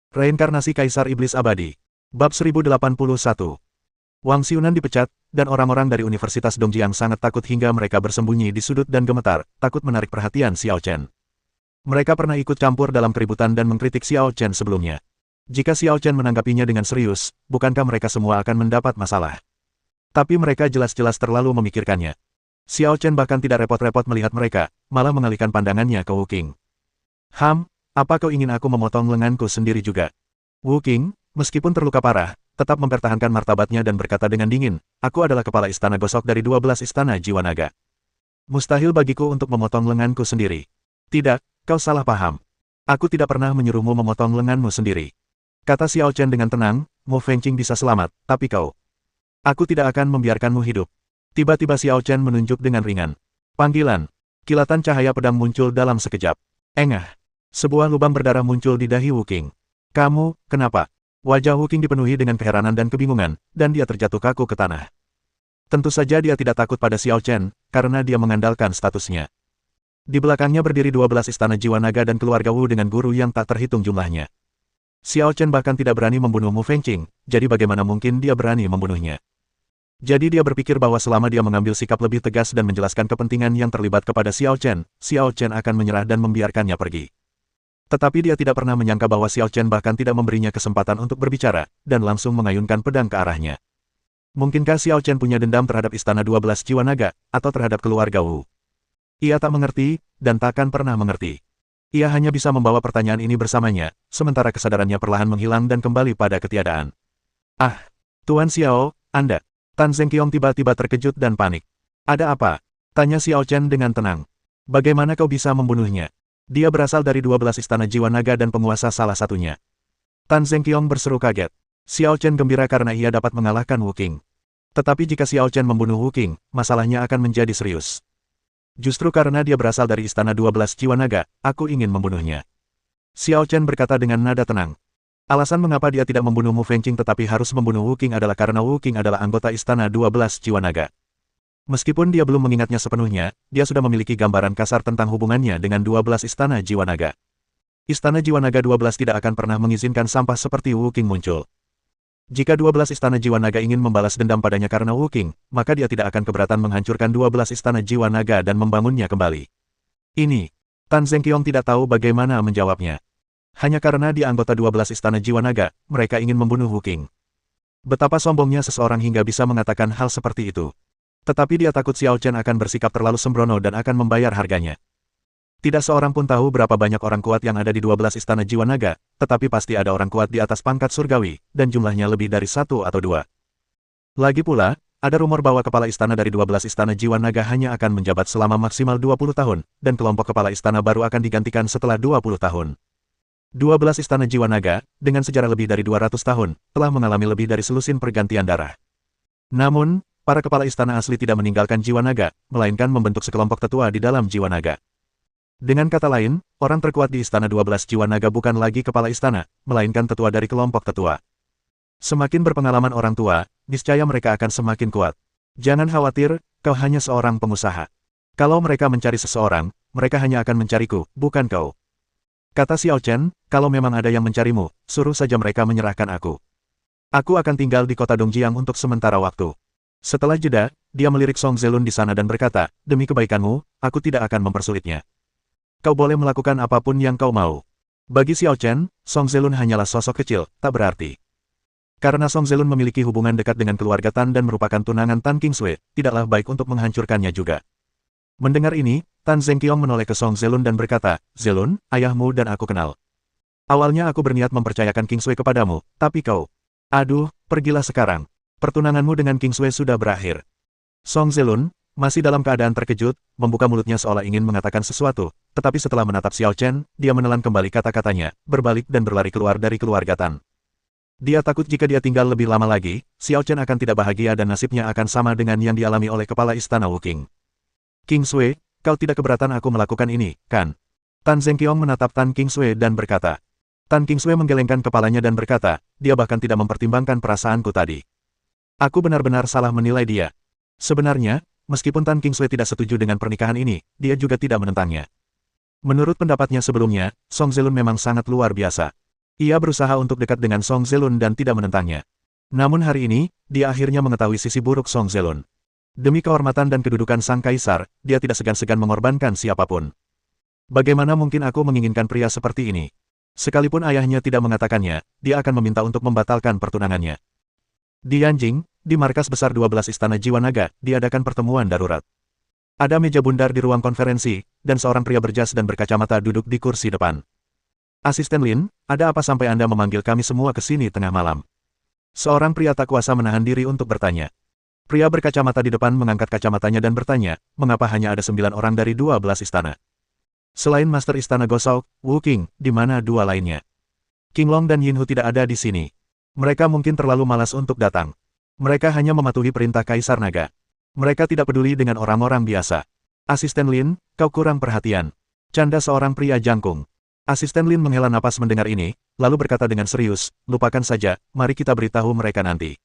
Reinkarnasi Kaisar Iblis Abadi. Bab 1081. Wang Xiunan dipecat, dan orang-orang dari Universitas Dongjiang sangat takut hingga mereka bersembunyi di sudut dan gemetar, takut menarik perhatian Xiao Chen. Mereka pernah ikut campur dalam keributan dan mengkritik Xiao Chen sebelumnya. Jika Xiao Chen menanggapinya dengan serius, bukankah mereka semua akan mendapat masalah? Tapi mereka jelas-jelas terlalu memikirkannya. Xiao Chen bahkan tidak repot-repot melihat mereka, malah mengalihkan pandangannya ke Wu Qing. Apa kau ingin aku memotong lenganku sendiri juga? Wu Qing, meskipun terluka parah, tetap mempertahankan martabatnya dan berkata dengan dingin, aku adalah kepala istana gosok dari 12 istana jiwa naga. Mustahil bagiku untuk memotong lenganku sendiri. Tidak, kau salah paham. Aku tidak pernah menyuruhmu memotong lenganmu sendiri. Kata Xiao Chen dengan tenang, Mu Fengqing bisa selamat, tapi kau. Aku tidak akan membiarkanmu hidup. Tiba-tiba Xiao Chen menunjuk dengan ringan. Panggilan. Kilatan cahaya pedang muncul dalam sekejap. Engah. Sebuah lubang berdarah muncul di dahi Wu Qing. Kamu, kenapa? Wajah Wu Qing dipenuhi dengan keheranan dan kebingungan, dan dia terjatuh kaku ke tanah. Tentu saja dia tidak takut pada Xiao Chen, karena dia mengandalkan statusnya. Di belakangnya berdiri 12 istana jiwa naga dan keluarga Wu dengan guru yang tak terhitung jumlahnya. Xiao Chen bahkan tidak berani membunuh Mu Fengqing, jadi bagaimana mungkin dia berani membunuhnya? Jadi dia berpikir bahwa selama dia mengambil sikap lebih tegas dan menjelaskan kepentingan yang terlibat kepada Xiao Chen akan menyerah dan membiarkannya pergi. Tetapi dia tidak pernah menyangka bahwa Xiao Chen bahkan tidak memberinya kesempatan untuk berbicara, dan langsung mengayunkan pedang ke arahnya. Mungkinkah Xiao Chen punya dendam terhadap istana 12 jiwa naga, atau terhadap keluarga Wu? Ia tak mengerti, dan takkan pernah mengerti. Ia hanya bisa membawa pertanyaan ini bersamanya, sementara kesadarannya perlahan menghilang dan kembali pada ketiadaan. Ah, Tuan Xiao, Anda. Tan Zengqiong tiba-tiba terkejut dan panik. Ada apa? Tanya Xiao Chen dengan tenang. Bagaimana kau bisa membunuhnya? Dia berasal dari 12 istana jiwa naga dan penguasa salah satunya. Tan Zengqiong berseru kaget. Xiao Chen gembira karena ia dapat mengalahkan Wu Qing. Tetapi jika Xiao Chen membunuh Wu Qing, masalahnya akan menjadi serius. Justru karena dia berasal dari istana 12 jiwa naga, aku ingin membunuhnya. Xiao Chen berkata dengan nada tenang. Alasan mengapa dia tidak membunuh Mu Fengqing tetapi harus membunuh Wu Qing adalah karena Wu Qing adalah anggota istana 12 jiwa naga. Meskipun dia belum mengingatnya sepenuhnya, dia sudah memiliki gambaran kasar tentang hubungannya dengan 12 istana jiwa naga. Istana jiwa naga 12 tidak akan pernah mengizinkan sampah seperti Wu Qing muncul. Jika 12 istana jiwa naga ingin membalas dendam padanya karena Wu Qing, maka dia tidak akan keberatan menghancurkan 12 istana jiwa naga dan membangunnya kembali. Ini, Tan Zengqiong tidak tahu bagaimana menjawabnya. Hanya karena dia anggota 12 istana jiwa naga, mereka ingin membunuh Wu Qing. Betapa sombongnya seseorang hingga bisa mengatakan hal seperti itu. Tetapi dia takut Xiao Chen akan bersikap terlalu sembrono dan akan membayar harganya. Tidak seorang pun tahu berapa banyak orang kuat yang ada di 12 istana jiwa naga, tetapi pasti ada orang kuat di atas pangkat surgawi, dan jumlahnya lebih dari 1 atau 2. Lagi pula, ada rumor bahwa kepala istana dari 12 istana jiwa naga hanya akan menjabat selama maksimal 20 tahun, dan kelompok kepala istana baru akan digantikan setelah 20 tahun. 12 istana jiwa naga, dengan sejarah lebih dari 200 tahun, telah mengalami lebih dari selusin pergantian darah. Namun, para kepala istana asli tidak meninggalkan jiwa naga, melainkan membentuk sekelompok tetua di dalam jiwa naga. Dengan kata lain, orang terkuat di istana 12 jiwa naga bukan lagi kepala istana, melainkan tetua dari kelompok tetua. Semakin berpengalaman orang tua, niscaya mereka akan semakin kuat. Jangan khawatir, kau hanya seorang pengusaha. Kalau mereka mencari seseorang, mereka hanya akan mencariku, bukan kau. Kata Xiao Chen, kalau memang ada yang mencarimu, suruh saja mereka menyerahkan aku. Aku akan tinggal di kota Dongjiang untuk sementara waktu. Setelah jeda, dia melirik Song Zelun di sana dan berkata, demi kebaikanmu, aku tidak akan mempersulitnya. Kau boleh melakukan apapun yang kau mau. Bagi Xiao Chen, Song Zelun hanyalah sosok kecil, tak berarti. Karena Song Zelun memiliki hubungan dekat dengan keluarga Tan dan merupakan tunangan Tan Qingsui, tidaklah baik untuk menghancurkannya juga. Mendengar ini, Tan Zengqiong menoleh ke Song Zelun dan berkata, Zelun, ayahmu dan aku kenal. Awalnya aku berniat mempercayakan Qingsui kepadamu, tapi kau. Aduh, pergilah sekarang. Pertunanganmu dengan Qingsui sudah berakhir. Song Zelun, masih dalam keadaan terkejut, membuka mulutnya seolah ingin mengatakan sesuatu, tetapi setelah menatap Xiao Chen, dia menelan kembali kata-katanya, berbalik dan berlari keluar dari keluarga Tan. Dia takut jika dia tinggal lebih lama lagi, Xiao Chen akan tidak bahagia dan nasibnya akan sama dengan yang dialami oleh kepala istana Wu Qing. Qingsui, kau tidak keberatan aku melakukan ini, kan? Tan Zengqiong menatap Tan Qingsui dan berkata. Tan Qingsui menggelengkan kepalanya dan berkata, dia bahkan tidak mempertimbangkan perasaanku tadi. Aku benar-benar salah menilai dia. Sebenarnya, meskipun Tan Qingsui tidak setuju dengan pernikahan ini, dia juga tidak menentangnya. Menurut pendapatnya sebelumnya, Song Zelun memang sangat luar biasa. Ia berusaha untuk dekat dengan Song Zelun dan tidak menentangnya. Namun hari ini, dia akhirnya mengetahui sisi buruk Song Zelun. Demi kehormatan dan kedudukan sang kaisar, dia tidak segan-segan mengorbankan siapapun. Bagaimana mungkin aku menginginkan pria seperti ini? Sekalipun ayahnya tidak mengatakannya, dia akan meminta untuk membatalkan pertunangannya. Di Yanjing, di markas besar 12 Istana Jiwa Naga, diadakan pertemuan darurat. Ada meja bundar di ruang konferensi, dan seorang pria berjas dan berkacamata duduk di kursi depan. Asisten Lin, ada apa sampai Anda memanggil kami semua ke sini tengah malam? Seorang pria tak kuasa menahan diri untuk bertanya. Pria berkacamata di depan mengangkat kacamatanya dan bertanya, mengapa hanya ada 9 orang dari 12 istana? Selain Master Istana Gosok, Wu Qing, di mana dua lainnya? King Long dan Yin Hu tidak ada di sini. Mereka mungkin terlalu malas untuk datang. Mereka hanya mematuhi perintah Kaisar Naga. Mereka tidak peduli dengan orang-orang biasa. Asisten Lin, kau kurang perhatian. Canda seorang pria jangkung. Asisten Lin menghela napas mendengar ini, lalu berkata dengan serius, lupakan saja, mari kita beritahu mereka nanti.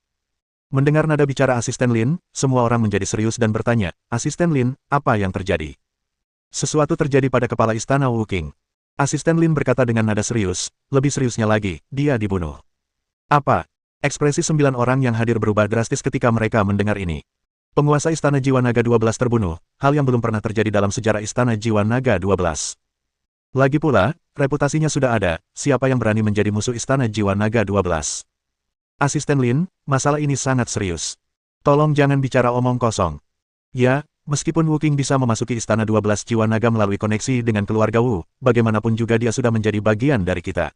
Mendengar nada bicara Asisten Lin, semua orang menjadi serius dan bertanya, Asisten Lin, apa yang terjadi? Sesuatu terjadi pada kepala istana Wu Qing. Asisten Lin berkata dengan nada serius, lebih seriusnya lagi, dia dibunuh. Apa? Ekspresi 9 orang yang hadir berubah drastis ketika mereka mendengar ini. Penguasa Istana Jiwa Naga 12 terbunuh, hal yang belum pernah terjadi dalam sejarah Istana Jiwa Naga 12. Lagi pula, reputasinya sudah ada, siapa yang berani menjadi musuh Istana Jiwa Naga 12. Asisten Lin, masalah ini sangat serius. Tolong jangan bicara omong kosong. Ya, meskipun Wu Qing bisa memasuki Istana 12 Jiwa Naga melalui koneksi dengan keluarga Wu, bagaimanapun juga dia sudah menjadi bagian dari kita.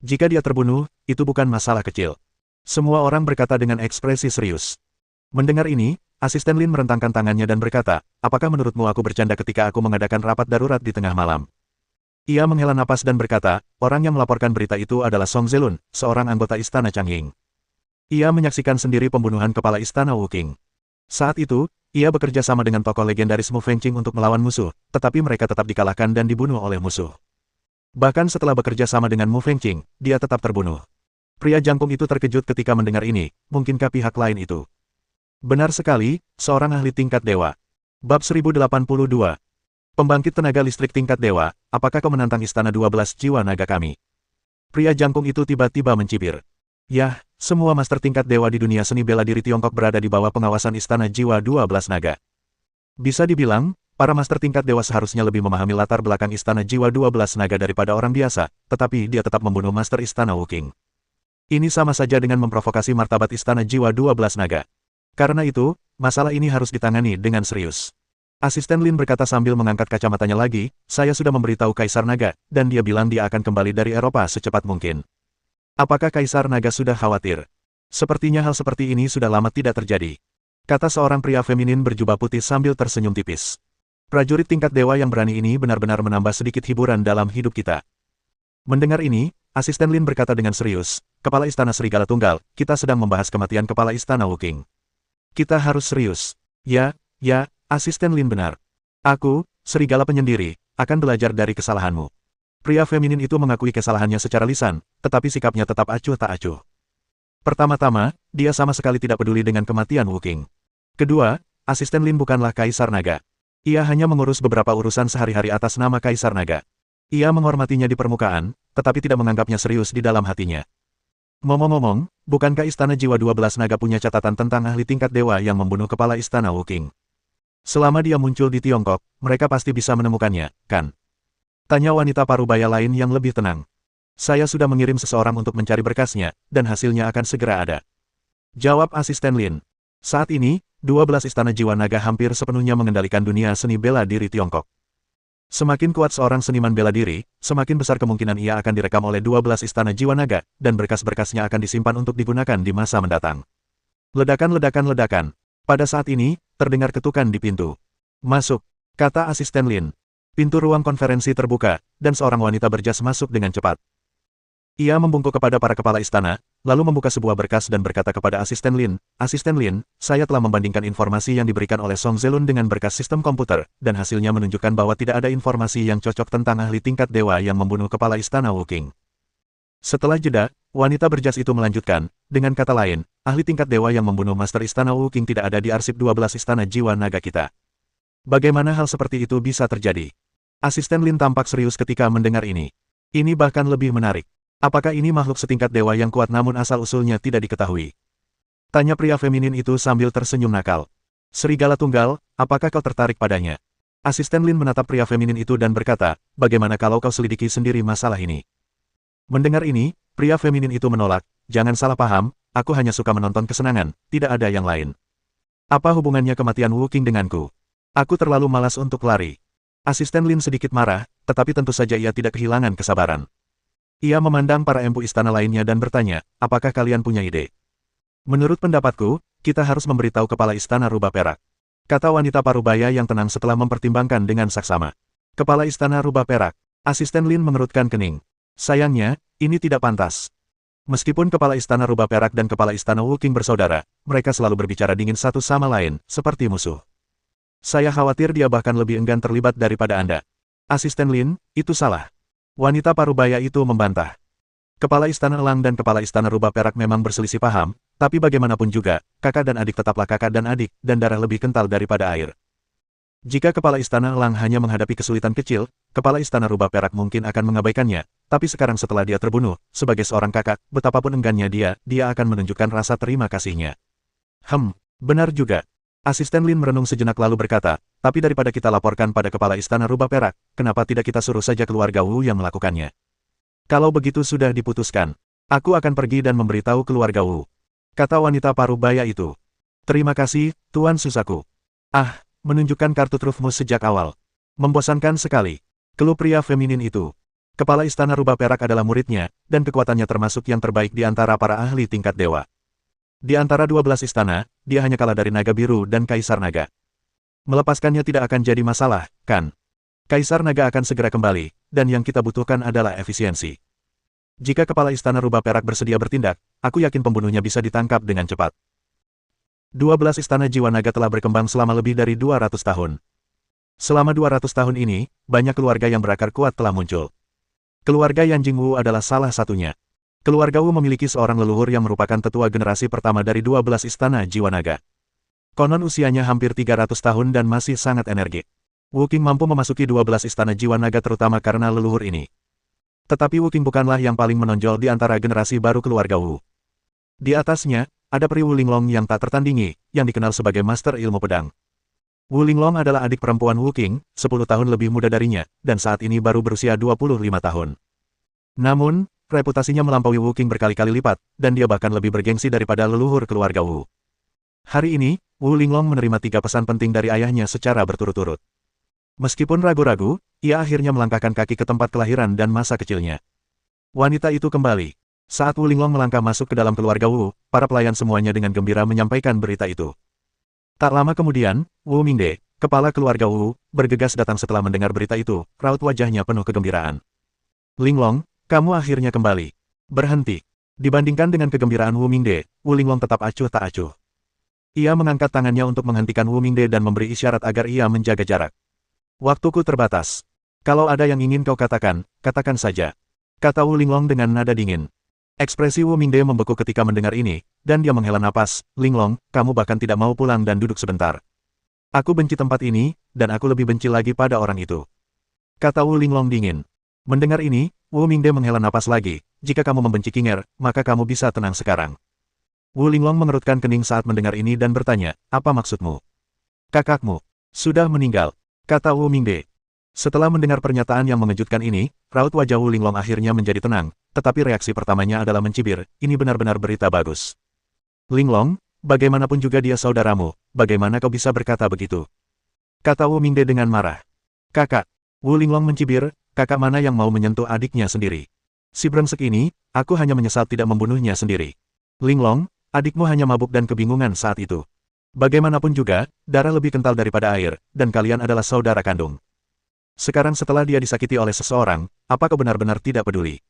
Jika dia terbunuh, itu bukan masalah kecil. Semua orang berkata dengan ekspresi serius. Mendengar ini, Asisten Lin merentangkan tangannya dan berkata, apakah menurutmu aku bercanda ketika aku mengadakan rapat darurat di tengah malam? Ia menghela napas dan berkata, orang yang melaporkan berita itu adalah Song Zelun, seorang anggota Istana Changying. Ia menyaksikan sendiri pembunuhan kepala Istana Wu Qing. Saat itu, ia bekerja sama dengan tokoh legendaris Mu Fengqing untuk melawan musuh, tetapi mereka tetap dikalahkan dan dibunuh oleh musuh. Bahkan setelah bekerja sama dengan Mu Fengqing, dia tetap terbunuh. Pria jangkung itu terkejut ketika mendengar ini, mungkinkah pihak lain itu? Benar sekali, seorang ahli tingkat dewa. Bab 1082. Pembangkit tenaga listrik tingkat dewa, apakah kau menantang Istana 12 Jiwa Naga kami? Pria jangkung itu tiba-tiba mencibir. Yah, semua master tingkat dewa di dunia seni bela diri Tiongkok berada di bawah pengawasan Istana Jiwa 12 Naga. Bisa dibilang, para master tingkat dewa seharusnya lebih memahami latar belakang Istana Jiwa 12 Naga daripada orang biasa, tetapi dia tetap membunuh master Istana Wu Qing. Ini sama saja dengan memprovokasi martabat Istana Jiwa 12 Naga. Karena itu, masalah ini harus ditangani dengan serius. Asisten Lin berkata sambil mengangkat kacamatanya lagi, saya sudah memberitahu Kaisar Naga, dan dia bilang dia akan kembali dari Eropa secepat mungkin. Apakah Kaisar Naga sudah khawatir? Sepertinya hal seperti ini sudah lama tidak terjadi. Kata seorang pria feminin berjubah putih sambil tersenyum tipis. Prajurit tingkat dewa yang berani ini benar-benar menambah sedikit hiburan dalam hidup kita. Mendengar ini, Asisten Lin berkata dengan serius, Kepala Istana Serigala Tunggal, kita sedang membahas kematian Kepala Istana Wu Qing. Kita harus serius. Ya, Asisten Lin benar. Aku, serigala penyendiri, akan belajar dari kesalahanmu. Pria feminin itu mengakui kesalahannya secara lisan, tetapi sikapnya tetap acuh tak acuh. Pertama-tama, dia sama sekali tidak peduli dengan kematian Wu Qing. Kedua, Asisten Lin bukanlah Kaisar Naga. Ia hanya mengurus beberapa urusan sehari-hari atas nama Kaisar Naga. Ia menghormatinya di permukaan, tetapi tidak menganggapnya serius di dalam hatinya. Ngomong-ngomong, bukankah Istana Jiwa 12 Naga punya catatan tentang ahli tingkat dewa yang membunuh kepala Istana Wu Qing? Selama dia muncul di Tiongkok, mereka pasti bisa menemukannya, kan? Tanya wanita parubaya lain yang lebih tenang. Saya sudah mengirim seseorang untuk mencari berkasnya, dan hasilnya akan segera ada. Jawab Asisten Lin. Saat ini, 12 Istana Jiwa Naga hampir sepenuhnya mengendalikan dunia seni bela diri Tiongkok. Semakin kuat seorang seniman bela diri, semakin besar kemungkinan ia akan direkam oleh 12 Istana Jiwa Naga, dan berkas-berkasnya akan disimpan untuk digunakan di masa mendatang. Ledakan. Pada saat ini, terdengar ketukan di pintu. Masuk, kata Asisten Lin. Pintu ruang konferensi terbuka, dan seorang wanita berjas masuk dengan cepat. Ia membungkuk kepada para kepala istana, lalu membuka sebuah berkas dan berkata kepada Asisten Lin, Asisten Lin, saya telah membandingkan informasi yang diberikan oleh Song Zelun dengan berkas sistem komputer, dan hasilnya menunjukkan bahwa tidak ada informasi yang cocok tentang ahli tingkat dewa yang membunuh kepala Istana Wu Qing. Setelah jeda, wanita berjas itu melanjutkan, dengan kata lain, ahli tingkat dewa yang membunuh Master Istana Wu Qing tidak ada di arsip 12 Istana Jiwa Naga kita. Bagaimana hal seperti itu bisa terjadi? Asisten Lin tampak serius ketika mendengar ini. Ini bahkan lebih menarik. Apakah ini makhluk setingkat dewa yang kuat namun asal-usulnya tidak diketahui? Tanya pria feminin itu sambil tersenyum nakal. Serigala tunggal, apakah kau tertarik padanya? Asisten Lin menatap pria feminin itu dan berkata, bagaimana kalau kau selidiki sendiri masalah ini? Mendengar ini, pria feminin itu menolak, jangan salah paham, aku hanya suka menonton kesenangan, tidak ada yang lain. Apa hubungannya kematian Wu Qing denganku? Aku terlalu malas untuk lari. Asisten Lin sedikit marah, tetapi tentu saja ia tidak kehilangan kesabaran. Ia memandang para empu istana lainnya dan bertanya, apakah kalian punya ide? Menurut pendapatku, kita harus memberitahu kepala istana rubah perak. Kata wanita parubaya yang tenang setelah mempertimbangkan dengan saksama. Kepala istana rubah perak. Asisten Lin mengerutkan kening. Sayangnya, ini tidak pantas. Meskipun kepala istana rubah perak dan kepala istana Wu Qing bersaudara, mereka selalu berbicara dingin satu sama lain, seperti musuh. Saya khawatir dia bahkan lebih enggan terlibat daripada Anda. Asisten Lin, itu salah. Wanita parubaya itu membantah. Kepala istana elang dan kepala istana rubah perak memang berselisih paham, tapi bagaimanapun juga, kakak dan adik tetaplah kakak dan adik, dan darah lebih kental daripada air. Jika kepala istana elang hanya menghadapi kesulitan kecil, kepala istana rubah perak mungkin akan mengabaikannya, tapi sekarang setelah dia terbunuh, sebagai seorang kakak, betapapun enggannya dia akan menunjukkan rasa terima kasihnya. Benar juga. Asisten Lin merenung sejenak lalu berkata, tapi daripada kita laporkan pada kepala istana rubah perak, kenapa tidak kita suruh saja keluarga Wu yang melakukannya? Kalau begitu sudah diputuskan, aku akan pergi dan memberitahu keluarga Wu. Kata wanita parubaya itu. Terima kasih, Tuan Susaku. Menunjukkan kartu trufmu sejak awal. Membosankan sekali. Keluh pria feminin itu. Kepala istana rubah perak adalah muridnya, dan kekuatannya termasuk yang terbaik di antara para ahli tingkat dewa. Di antara 12 istana, dia hanya kalah dari naga biru dan kaisar naga. Melepaskannya tidak akan jadi masalah, kan? Kaisar naga akan segera kembali, dan yang kita butuhkan adalah efisiensi. Jika kepala istana rubah perak bersedia bertindak, aku yakin pembunuhnya bisa ditangkap dengan cepat. 12 istana jiwa naga telah berkembang selama lebih dari 200 tahun. Selama 200 tahun ini, banyak keluarga yang berakar kuat telah muncul. Keluarga Yan Jingwu adalah salah satunya. Keluarga Wu memiliki seorang leluhur yang merupakan tetua generasi pertama dari 12 istana jiwa naga. Konon usianya hampir 300 tahun dan masih sangat energik. Wu Qing mampu memasuki 12 istana jiwa naga terutama karena leluhur ini. Tetapi Wu Qing bukanlah yang paling menonjol di antara generasi baru keluarga Wu. Di atasnya, ada Pri Wu Linglong yang tak tertandingi, yang dikenal sebagai master ilmu pedang. Wu Linglong adalah adik perempuan Wu Qing, 10 tahun lebih muda darinya, dan saat ini baru berusia 25 tahun. Namun, reputasinya melampaui Wu Qing berkali-kali lipat, dan dia bahkan lebih bergengsi daripada leluhur keluarga Wu. Hari ini, Wu Linglong menerima 3 pesan penting dari ayahnya secara berturut-turut. Meskipun ragu-ragu, ia akhirnya melangkahkan kaki ke tempat kelahiran dan masa kecilnya. Wanita itu kembali. Saat Wu Linglong melangkah masuk ke dalam keluarga Wu, para pelayan semuanya dengan gembira menyampaikan berita itu. Tak lama kemudian, Wu Mingde, kepala keluarga Wu, bergegas datang setelah mendengar berita itu, raut wajahnya penuh kegembiraan. Linglong, kamu akhirnya kembali. Berhenti. Dibandingkan dengan kegembiraan Wu Mingde, Wu Linglong tetap acuh tak acuh. Ia mengangkat tangannya untuk menghentikan Wu Mingde dan memberi isyarat agar ia menjaga jarak. Waktuku terbatas. Kalau ada yang ingin kau katakan, katakan saja. Kata Wu Linglong dengan nada dingin. Ekspresi Wu Mingde membeku ketika mendengar ini, dan dia menghela napas. Linglong, kamu bahkan tidak mau pulang dan duduk sebentar. Aku benci tempat ini, dan aku lebih benci lagi pada orang itu. Kata Wu Linglong dingin. Mendengar ini, Wu Mingde menghela napas lagi. Jika kamu membenci Kinger, maka kamu bisa tenang sekarang. Wu Linglong mengerutkan kening saat mendengar ini dan bertanya, apa maksudmu? Kakakmu sudah meninggal. Kata Wu Mingde. Setelah mendengar pernyataan yang mengejutkan ini, raut wajah Wu Linglong akhirnya menjadi tenang, tetapi reaksi pertamanya adalah mencibir, ini benar-benar berita bagus. Linglong, bagaimanapun juga dia saudaramu, bagaimana kau bisa berkata begitu? Kata Wu Mingde dengan marah. Kakak. Wu Linglong mencibir, kakak mana yang mau menyentuh adiknya sendiri? Si brengsek ini, aku hanya menyesal tidak membunuhnya sendiri. Linglong, adikmu hanya mabuk dan kebingungan saat itu. Bagaimanapun juga, darah lebih kental daripada air, dan kalian adalah saudara kandung. Sekarang setelah dia disakiti oleh seseorang, apa kau benar-benar tidak peduli?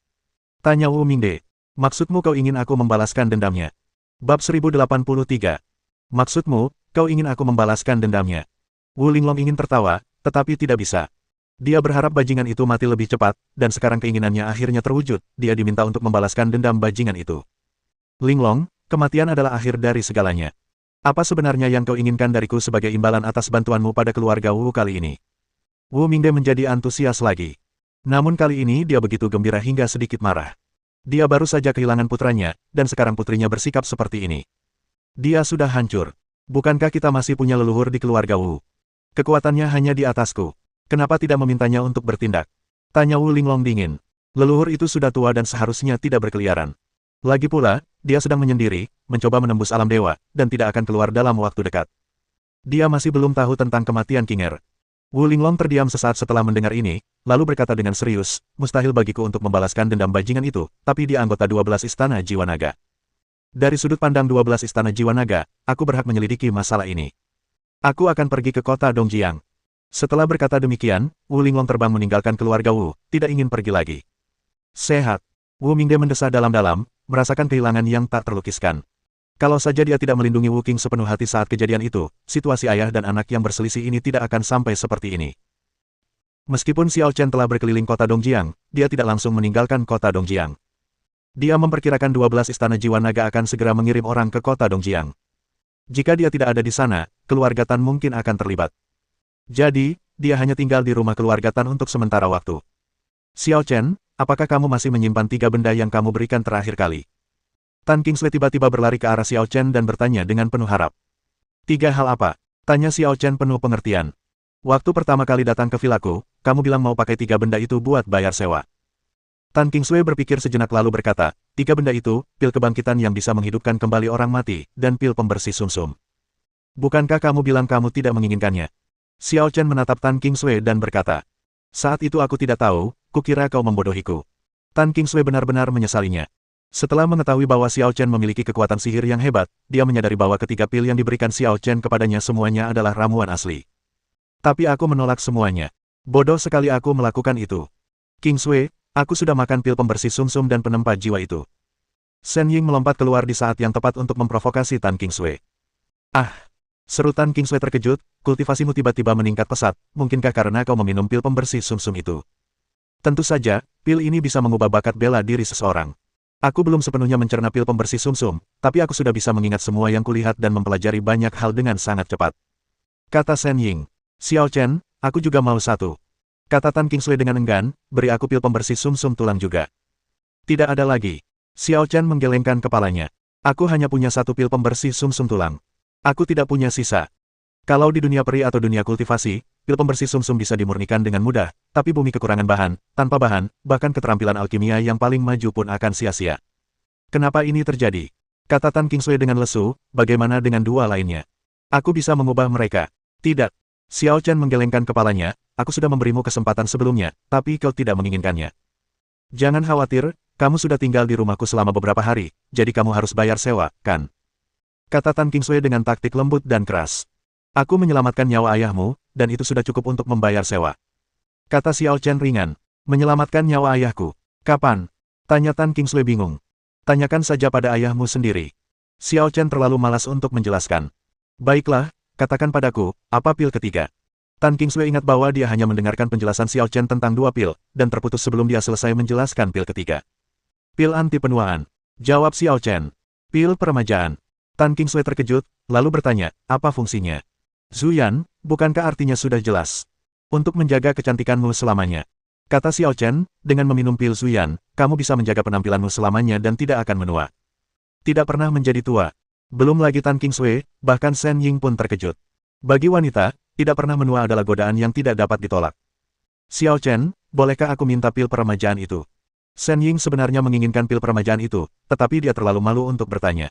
Tanya Wu Mingde. Maksudmu kau ingin aku membalaskan dendamnya? Bab 1083. Maksudmu, kau ingin aku membalaskan dendamnya? Wu Linglong ingin tertawa, tetapi tidak bisa. Dia berharap bajingan itu mati lebih cepat, dan sekarang keinginannya akhirnya terwujud, dia diminta untuk membalaskan dendam bajingan itu. Linglong, kematian adalah akhir dari segalanya. Apa sebenarnya yang kau inginkan dariku sebagai imbalan atas bantuanmu pada keluarga Wu kali ini? Wu Mingde menjadi antusias lagi. Namun kali ini dia begitu gembira hingga sedikit marah. Dia baru saja kehilangan putranya, dan sekarang putrinya bersikap seperti ini. Dia sudah hancur. Bukankah kita masih punya leluhur di keluarga Wu? Kekuatannya hanya di atasku. Kenapa tidak memintanya untuk bertindak? Tanya Wu Linglong dingin. Leluhur itu sudah tua dan seharusnya tidak berkeliaran. Lagi pula, dia sedang menyendiri, mencoba menembus alam dewa, dan tidak akan keluar dalam waktu dekat. Dia masih belum tahu tentang kematian King Er. Wu Linglong terdiam sesaat setelah mendengar ini, lalu berkata dengan serius, mustahil bagiku untuk membalaskan dendam bajingan itu, tapi dia anggota 12 Istana Jiwa Naga. Dari sudut pandang 12 Istana Jiwa Naga, aku berhak menyelidiki masalah ini. Aku akan pergi ke kota Dongjiang. Setelah berkata demikian, Wu Linglong terbang meninggalkan keluarga Wu, tidak ingin pergi lagi. Sehat. Wu Mingde mendesah dalam-dalam, merasakan kehilangan yang tak terlukiskan. Kalau saja dia tidak melindungi Wu Qing sepenuh hati saat kejadian itu, situasi ayah dan anak yang berselisih ini tidak akan sampai seperti ini. Meskipun Xiao Chen telah berkeliling kota Dongjiang, dia tidak langsung meninggalkan kota Dongjiang. Dia memperkirakan 12 Istana Jiwa Naga akan segera mengirim orang ke kota Dongjiang. Jika dia tidak ada di sana, keluarga Tan mungkin akan terlibat. Jadi, dia hanya tinggal di rumah keluarga Tan untuk sementara waktu. Xiao Chen, apakah kamu masih menyimpan 3 benda yang kamu berikan terakhir kali? Tan Kingsway tiba-tiba berlari ke arah Xiao Chen dan bertanya dengan penuh harap. 3 hal apa? Tanya Xiao Chen penuh pengertian. Waktu pertama kali datang ke vilaku, kamu bilang mau pakai 3 benda itu buat bayar sewa. Tan Kingsway berpikir sejenak lalu berkata, 3 benda itu, pil kebangkitan yang bisa menghidupkan kembali orang mati, dan pil pembersih sumsum. Bukankah kamu bilang kamu tidak menginginkannya? Xiao Chen menatap Tan Kingsway dan berkata, saat itu aku tidak tahu, kukira kau membodohiku. Tan Kingsway benar-benar menyesalinya. Setelah mengetahui bahwa Xiao Chen memiliki kekuatan sihir yang hebat, dia menyadari bahwa ketiga pil yang diberikan Xiao Chen kepadanya semuanya adalah ramuan asli. Tapi aku menolak semuanya. Bodoh sekali aku melakukan itu. Kingsway, aku sudah makan pil pembersih sumsum dan penempat jiwa itu. Shen Ying melompat keluar di saat yang tepat untuk memprovokasi Tan Kingsway. Ah! Seru Tan Kingsway terkejut, kultivasimu tiba-tiba meningkat pesat, mungkinkah karena kau meminum pil pembersih sumsum itu? Tentu saja, pil ini bisa mengubah bakat bela diri seseorang. Aku belum sepenuhnya mencerna pil pembersih sumsum, tapi aku sudah bisa mengingat semua yang kulihat dan mempelajari banyak hal dengan sangat cepat. Kata Shen Ying. Xiao Chen, aku juga mau satu. Kata Tan Kingsway dengan enggan, beri aku pil pembersih sumsum tulang juga. Tidak ada lagi. Xiao Chen menggelengkan kepalanya. Aku hanya punya satu pil pembersih sumsum tulang. Aku tidak punya sisa. Kalau di dunia peri atau dunia kultivasi, pil pembersih sumsum bisa dimurnikan dengan mudah, tapi bumi kekurangan bahan, tanpa bahan, bahkan keterampilan alkimia yang paling maju pun akan sia-sia. Kenapa ini terjadi? Kata Tan Kingsway dengan lesu, bagaimana dengan 2 lainnya? Aku bisa mengubah mereka. Tidak. Xiao Chen menggelengkan kepalanya, aku sudah memberimu kesempatan sebelumnya, tapi kau tidak menginginkannya. Jangan khawatir, kamu sudah tinggal di rumahku selama beberapa hari, jadi kamu harus bayar sewa, kan? Kata Tan Kingsway dengan taktik lembut dan keras. Aku menyelamatkan nyawa ayahmu, dan itu sudah cukup untuk membayar sewa. Kata Xiao Chen ringan. Menyelamatkan nyawa ayahku. Kapan? Tanya Tan Kingsway bingung. Tanyakan saja pada ayahmu sendiri. Xiao Chen terlalu malas untuk menjelaskan. Baiklah, katakan padaku, apa pil ketiga? Tan Kingsway ingat bahwa dia hanya mendengarkan penjelasan Xiao Chen tentang 2 pil, dan terputus sebelum dia selesai menjelaskan pil ketiga. Pil anti penuaan. Jawab Xiao Chen. Pil peremajaan. Tan Kingsway terkejut, lalu bertanya, apa fungsinya? Zuyan, bukankah artinya sudah jelas? Untuk menjaga kecantikanmu selamanya. Kata Xiao Chen, dengan meminum pil Zuyan, kamu bisa menjaga penampilanmu selamanya dan tidak akan menua. Tidak pernah menjadi tua. Belum lagi Tan Kingsway, bahkan Shen Ying pun terkejut. Bagi wanita, tidak pernah menua adalah godaan yang tidak dapat ditolak. Xiao Chen, bolehkah aku minta pil peremajaan itu? Shen Ying sebenarnya menginginkan pil peremajaan itu, tetapi dia terlalu malu untuk bertanya.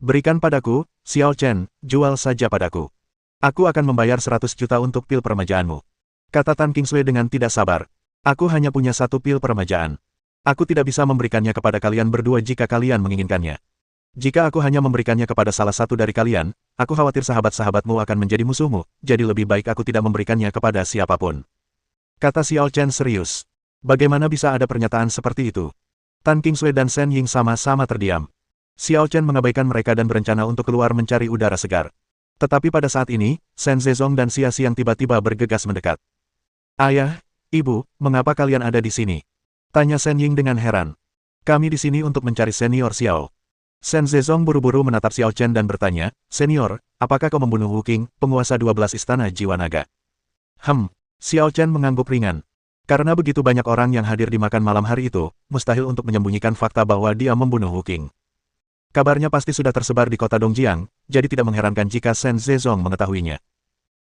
Berikan padaku, Xiao Chen, jual saja padaku. Aku akan membayar 100 juta untuk pil peremajaanmu. Kata Tan Kingsway dengan tidak sabar. Aku hanya punya satu pil peremajaan. Aku tidak bisa memberikannya kepada kalian berdua jika kalian menginginkannya. Jika aku hanya memberikannya kepada salah satu dari kalian, aku khawatir sahabat-sahabatmu akan menjadi musuhmu, jadi lebih baik aku tidak memberikannya kepada siapapun. Kata Xiao Chen serius. Bagaimana bisa ada pernyataan seperti itu? Tan Kingsway dan Shen Ying sama-sama terdiam. Xiao Chen mengabaikan mereka dan berencana untuk keluar mencari udara segar. Tetapi pada saat ini, Shen Zezong dan Xia Xiang tiba-tiba bergegas mendekat. Ayah, Ibu, mengapa kalian ada di sini? Tanya Shen Ying dengan heran. Kami di sini untuk mencari Senior Xiao. Shen Zezong buru-buru menatap Xiao Chen dan bertanya, Senior, apakah kau membunuh Wu Qing, penguasa 12 Istana Jiwa Naga? Xiao Chen mengangguk ringan. Karena begitu banyak orang yang hadir di makan malam hari itu, mustahil untuk menyembunyikan fakta bahwa dia membunuh Wu Qing. Kabarnya pasti sudah tersebar di kota Dongjiang, jadi tidak mengherankan jika Shen Zezong mengetahuinya.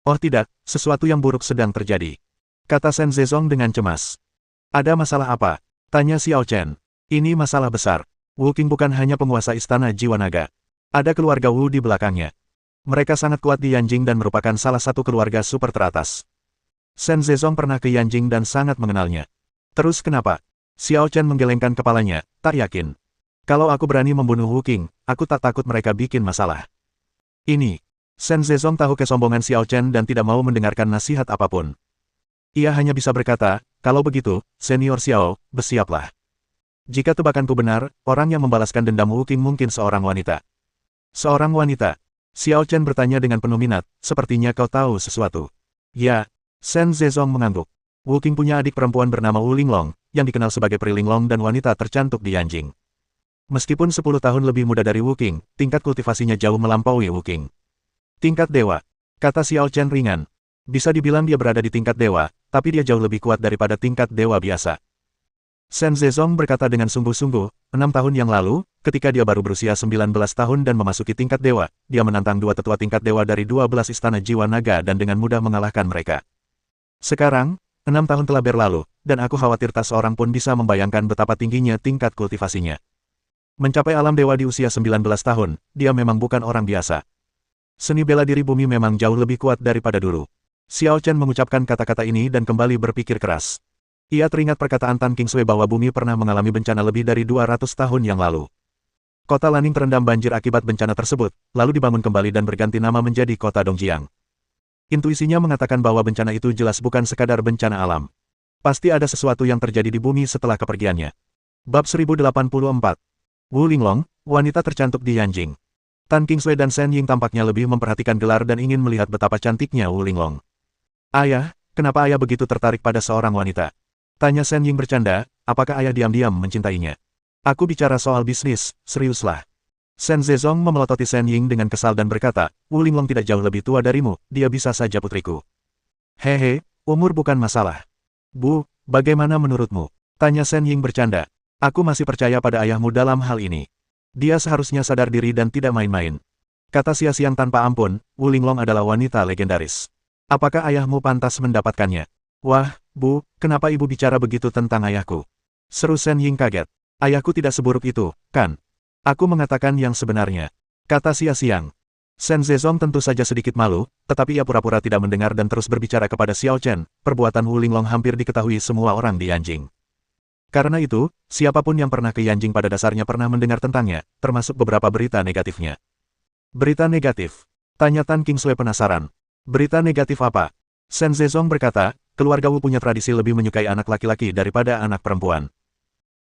Oh tidak, sesuatu yang buruk sedang terjadi, kata Shen Zezong dengan cemas. Ada masalah apa? Tanya Xiao Chen. Ini masalah besar. Wu Qing bukan hanya penguasa istana jiwa naga. Ada keluarga Wu di belakangnya. Mereka sangat kuat di Yanjing dan merupakan salah satu keluarga super teratas. Shen Zezong pernah ke Yanjing dan sangat mengenalnya. Terus kenapa? Xiao Chen menggelengkan kepalanya, tak yakin. Kalau aku berani membunuh Wu Qing, aku tak takut mereka bikin masalah. Ini. Shen Zezong tahu kesombongan Xiao Chen dan tidak mau mendengarkan nasihat apapun. Ia hanya bisa berkata, kalau begitu, Senior Xiao, bersiaplah. Jika tebakanku benar, orang yang membalaskan dendam Wu Qing mungkin seorang wanita. Seorang wanita? Xiao Chen bertanya dengan penuh minat, sepertinya kau tahu sesuatu. Ya, Shen Zezong mengangguk. Wu Qing punya adik perempuan bernama Wu Linglong, yang dikenal sebagai Pri Linglong dan wanita tercantik di Yanjing. Meskipun 10 tahun lebih muda dari Wu Qing, tingkat kultivasinya jauh melampaui Wu Qing. Tingkat dewa, kata Xiao Chen ringan. Bisa dibilang dia berada di tingkat dewa, tapi dia jauh lebih kuat daripada tingkat dewa biasa. Shen Zezong berkata dengan sungguh-sungguh, 6 tahun yang lalu, ketika dia baru berusia 19 tahun dan memasuki tingkat dewa, dia menantang dua tetua tingkat dewa dari 12 istana jiwa naga dan dengan mudah mengalahkan mereka. Sekarang, 6 tahun telah berlalu, dan aku khawatir tak seorang pun bisa membayangkan betapa tingginya tingkat kultivasinya. Mencapai alam dewa di usia 19 tahun, dia memang bukan orang biasa. Seni bela diri bumi memang jauh lebih kuat daripada dulu. Xiao Chen mengucapkan kata-kata ini dan kembali berpikir keras. Ia teringat perkataan Tan Kingsui bahwa bumi pernah mengalami bencana lebih dari 200 tahun yang lalu. Kota Lanning terendam banjir akibat bencana tersebut, lalu dibangun kembali dan berganti nama menjadi kota Dongjiang. Intuisinya mengatakan bahwa bencana itu jelas bukan sekadar bencana alam. Pasti ada sesuatu yang terjadi di bumi setelah kepergiannya. Bab 1084. Wu Linglong, wanita tercantik di Yanjing. Tan Kingsui dan Shen Ying tampaknya lebih memperhatikan gelar dan ingin melihat betapa cantiknya Wu Linglong. Ayah, kenapa ayah begitu tertarik pada seorang wanita? Tanya Shen Ying bercanda, apakah ayah diam-diam mencintainya? Aku bicara soal bisnis, seriuslah. Shen Zezong memelototi Shen Ying dengan kesal dan berkata, Wu Linglong tidak jauh lebih tua darimu, dia bisa saja putriku. Hehe, umur bukan masalah. Bu, bagaimana menurutmu? Tanya Shen Ying bercanda. Aku masih percaya pada ayahmu dalam hal ini. Dia seharusnya sadar diri dan tidak main-main. Kata sia-siang tanpa ampun, Wu Linglong adalah wanita legendaris. Apakah ayahmu pantas mendapatkannya? Wah, Bu, kenapa ibu bicara begitu tentang ayahku? Seru Shen Ying kaget. Ayahku tidak seburuk itu, kan? Aku mengatakan yang sebenarnya. Kata sia-siang. Shen Zezong tentu saja sedikit malu, tetapi ia pura-pura tidak mendengar dan terus berbicara kepada Xiao Chen. Perbuatan Wu Linglong hampir diketahui semua orang di Yanjing. Karena itu, siapapun yang pernah ke Yanjing pada dasarnya pernah mendengar tentangnya, termasuk beberapa berita negatifnya. Berita negatif? Tanya Tan Kingsui penasaran. Berita negatif apa? Shen Zezong berkata, keluarga Wu punya tradisi lebih menyukai anak laki-laki daripada anak perempuan.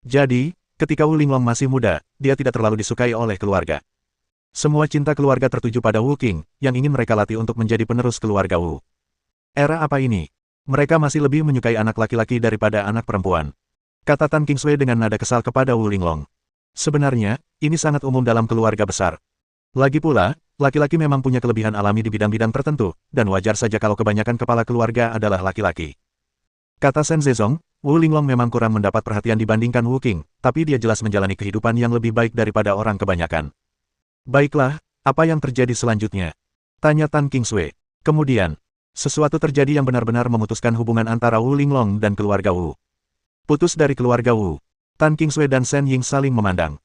Jadi, ketika Wu Linglong masih muda, dia tidak terlalu disukai oleh keluarga. Semua cinta keluarga tertuju pada Wu Qing, yang ingin mereka latih untuk menjadi penerus keluarga Wu. Era apa ini? Mereka masih lebih menyukai anak laki-laki daripada anak perempuan. Kata Tan Kingsui dengan nada kesal kepada Wu Linglong. Sebenarnya, ini sangat umum dalam keluarga besar. Lagi pula, laki-laki memang punya kelebihan alami di bidang-bidang tertentu, dan wajar saja kalau kebanyakan kepala keluarga adalah laki-laki. Kata Shen Zezong, Wu Linglong memang kurang mendapat perhatian dibandingkan Wu Qing, tapi dia jelas menjalani kehidupan yang lebih baik daripada orang kebanyakan. Baiklah, apa yang terjadi selanjutnya? Tanya Tan Kingsui. Kemudian, sesuatu terjadi yang benar-benar memutuskan hubungan antara Wu Linglong dan keluarga Wu. Putus dari keluarga Wu. Tan Kingsui dan Shen Ying saling memandang.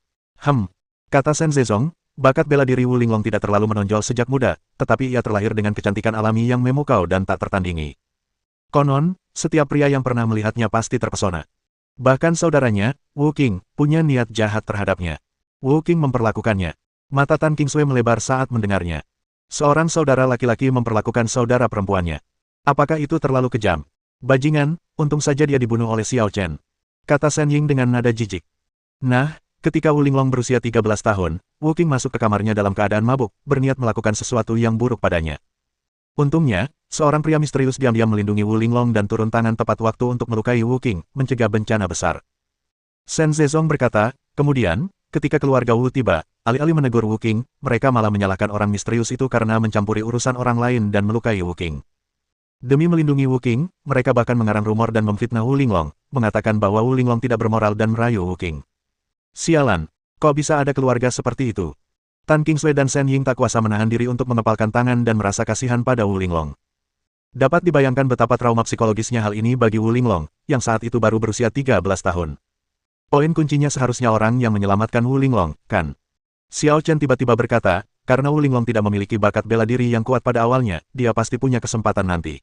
Kata Shen Zezong, bakat bela diri Wu Linglong tidak terlalu menonjol sejak muda, tetapi ia terlahir dengan kecantikan alami yang memukau dan tak tertandingi. Konon, setiap pria yang pernah melihatnya pasti terpesona. Bahkan saudaranya, Wu Qing, punya niat jahat terhadapnya. Wu Qing memperlakukannya. Mata Tan Kingsui melebar saat mendengarnya. Seorang saudara laki-laki memperlakukan saudara perempuannya. Apakah itu terlalu kejam? Bajingan, untung saja dia dibunuh oleh Xiao Chen. Kata Shen Ying dengan nada jijik. Nah, ketika Wu Linglong berusia 13 tahun, Wu Qing masuk ke kamarnya dalam keadaan mabuk, berniat melakukan sesuatu yang buruk padanya. Untungnya, seorang pria misterius diam-diam melindungi Wu Linglong dan turun tangan tepat waktu untuk melukai Wu Qing, mencegah bencana besar. Shen Zezong berkata, kemudian, ketika keluarga Wu tiba, alih-alih menegur Wu Qing, mereka malah menyalahkan orang misterius itu karena mencampuri urusan orang lain dan melukai Wu Qing. Demi melindungi Wu Qing, mereka bahkan mengarang rumor dan memfitnah Wu Linglong, mengatakan bahwa Wu Linglong tidak bermoral dan merayu Wu Qing. Sialan, kok bisa ada keluarga seperti itu? Tan Qingsui dan Shen Ying tak kuasa menahan diri untuk mengepalkan tangan dan merasa kasihan pada Wu Linglong. Dapat dibayangkan betapa trauma psikologisnya hal ini bagi Wu Linglong, yang saat itu baru berusia 13 tahun. Poin kuncinya seharusnya orang yang menyelamatkan Wu Linglong, kan? Xiao Chen tiba-tiba berkata, karena Wu Linglong tidak memiliki bakat bela diri yang kuat pada awalnya, dia pasti punya kesempatan nanti.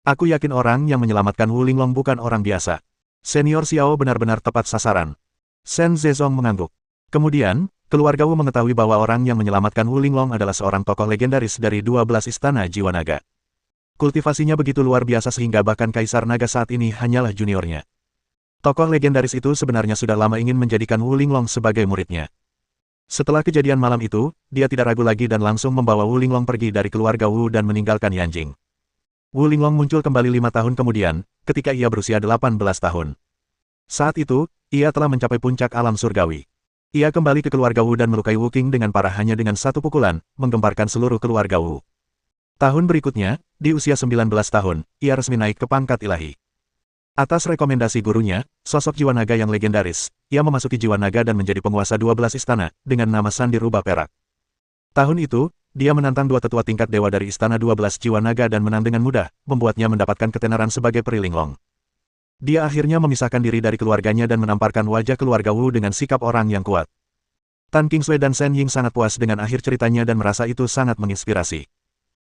Aku yakin orang yang menyelamatkan Wu Linglong bukan orang biasa. Senior Xiao benar-benar tepat sasaran. Shen Zezong mengangguk. Kemudian, keluarga Wu mengetahui bahwa orang yang menyelamatkan Wu Linglong adalah seorang tokoh legendaris dari 12 istana jiwa naga. Kultivasinya begitu luar biasa sehingga bahkan Kaisar Naga saat ini hanyalah juniornya. Tokoh legendaris itu sebenarnya sudah lama ingin menjadikan Wu Linglong sebagai muridnya. Setelah kejadian malam itu, dia tidak ragu lagi dan langsung membawa Wu Linglong pergi dari keluarga Wu dan meninggalkan Yanjing. Wu Linglong muncul kembali 5 tahun kemudian, ketika ia berusia 18 tahun. Saat itu, ia telah mencapai puncak alam surgawi. Ia kembali ke keluarga Wu dan melukai Wu Qing dengan parah hanya dengan satu pukulan, menggemparkan seluruh keluarga Wu. Tahun berikutnya, di usia 19 tahun, ia resmi naik ke pangkat ilahi. Atas rekomendasi gurunya, sosok jiwa naga yang legendaris, ia memasuki jiwa naga dan menjadi penguasa 12 istana, dengan nama Sandi Rubah Perak. Tahun itu, dia menantang dua tetua tingkat dewa dari istana 12 jiwa naga dan menang dengan mudah, membuatnya mendapatkan ketenaran sebagai Peri Linglong. Dia akhirnya memisahkan diri dari keluarganya dan menamparkan wajah keluarga Wu dengan sikap orang yang kuat. Tan Qingsui dan Shen Ying sangat puas dengan akhir ceritanya dan merasa itu sangat menginspirasi.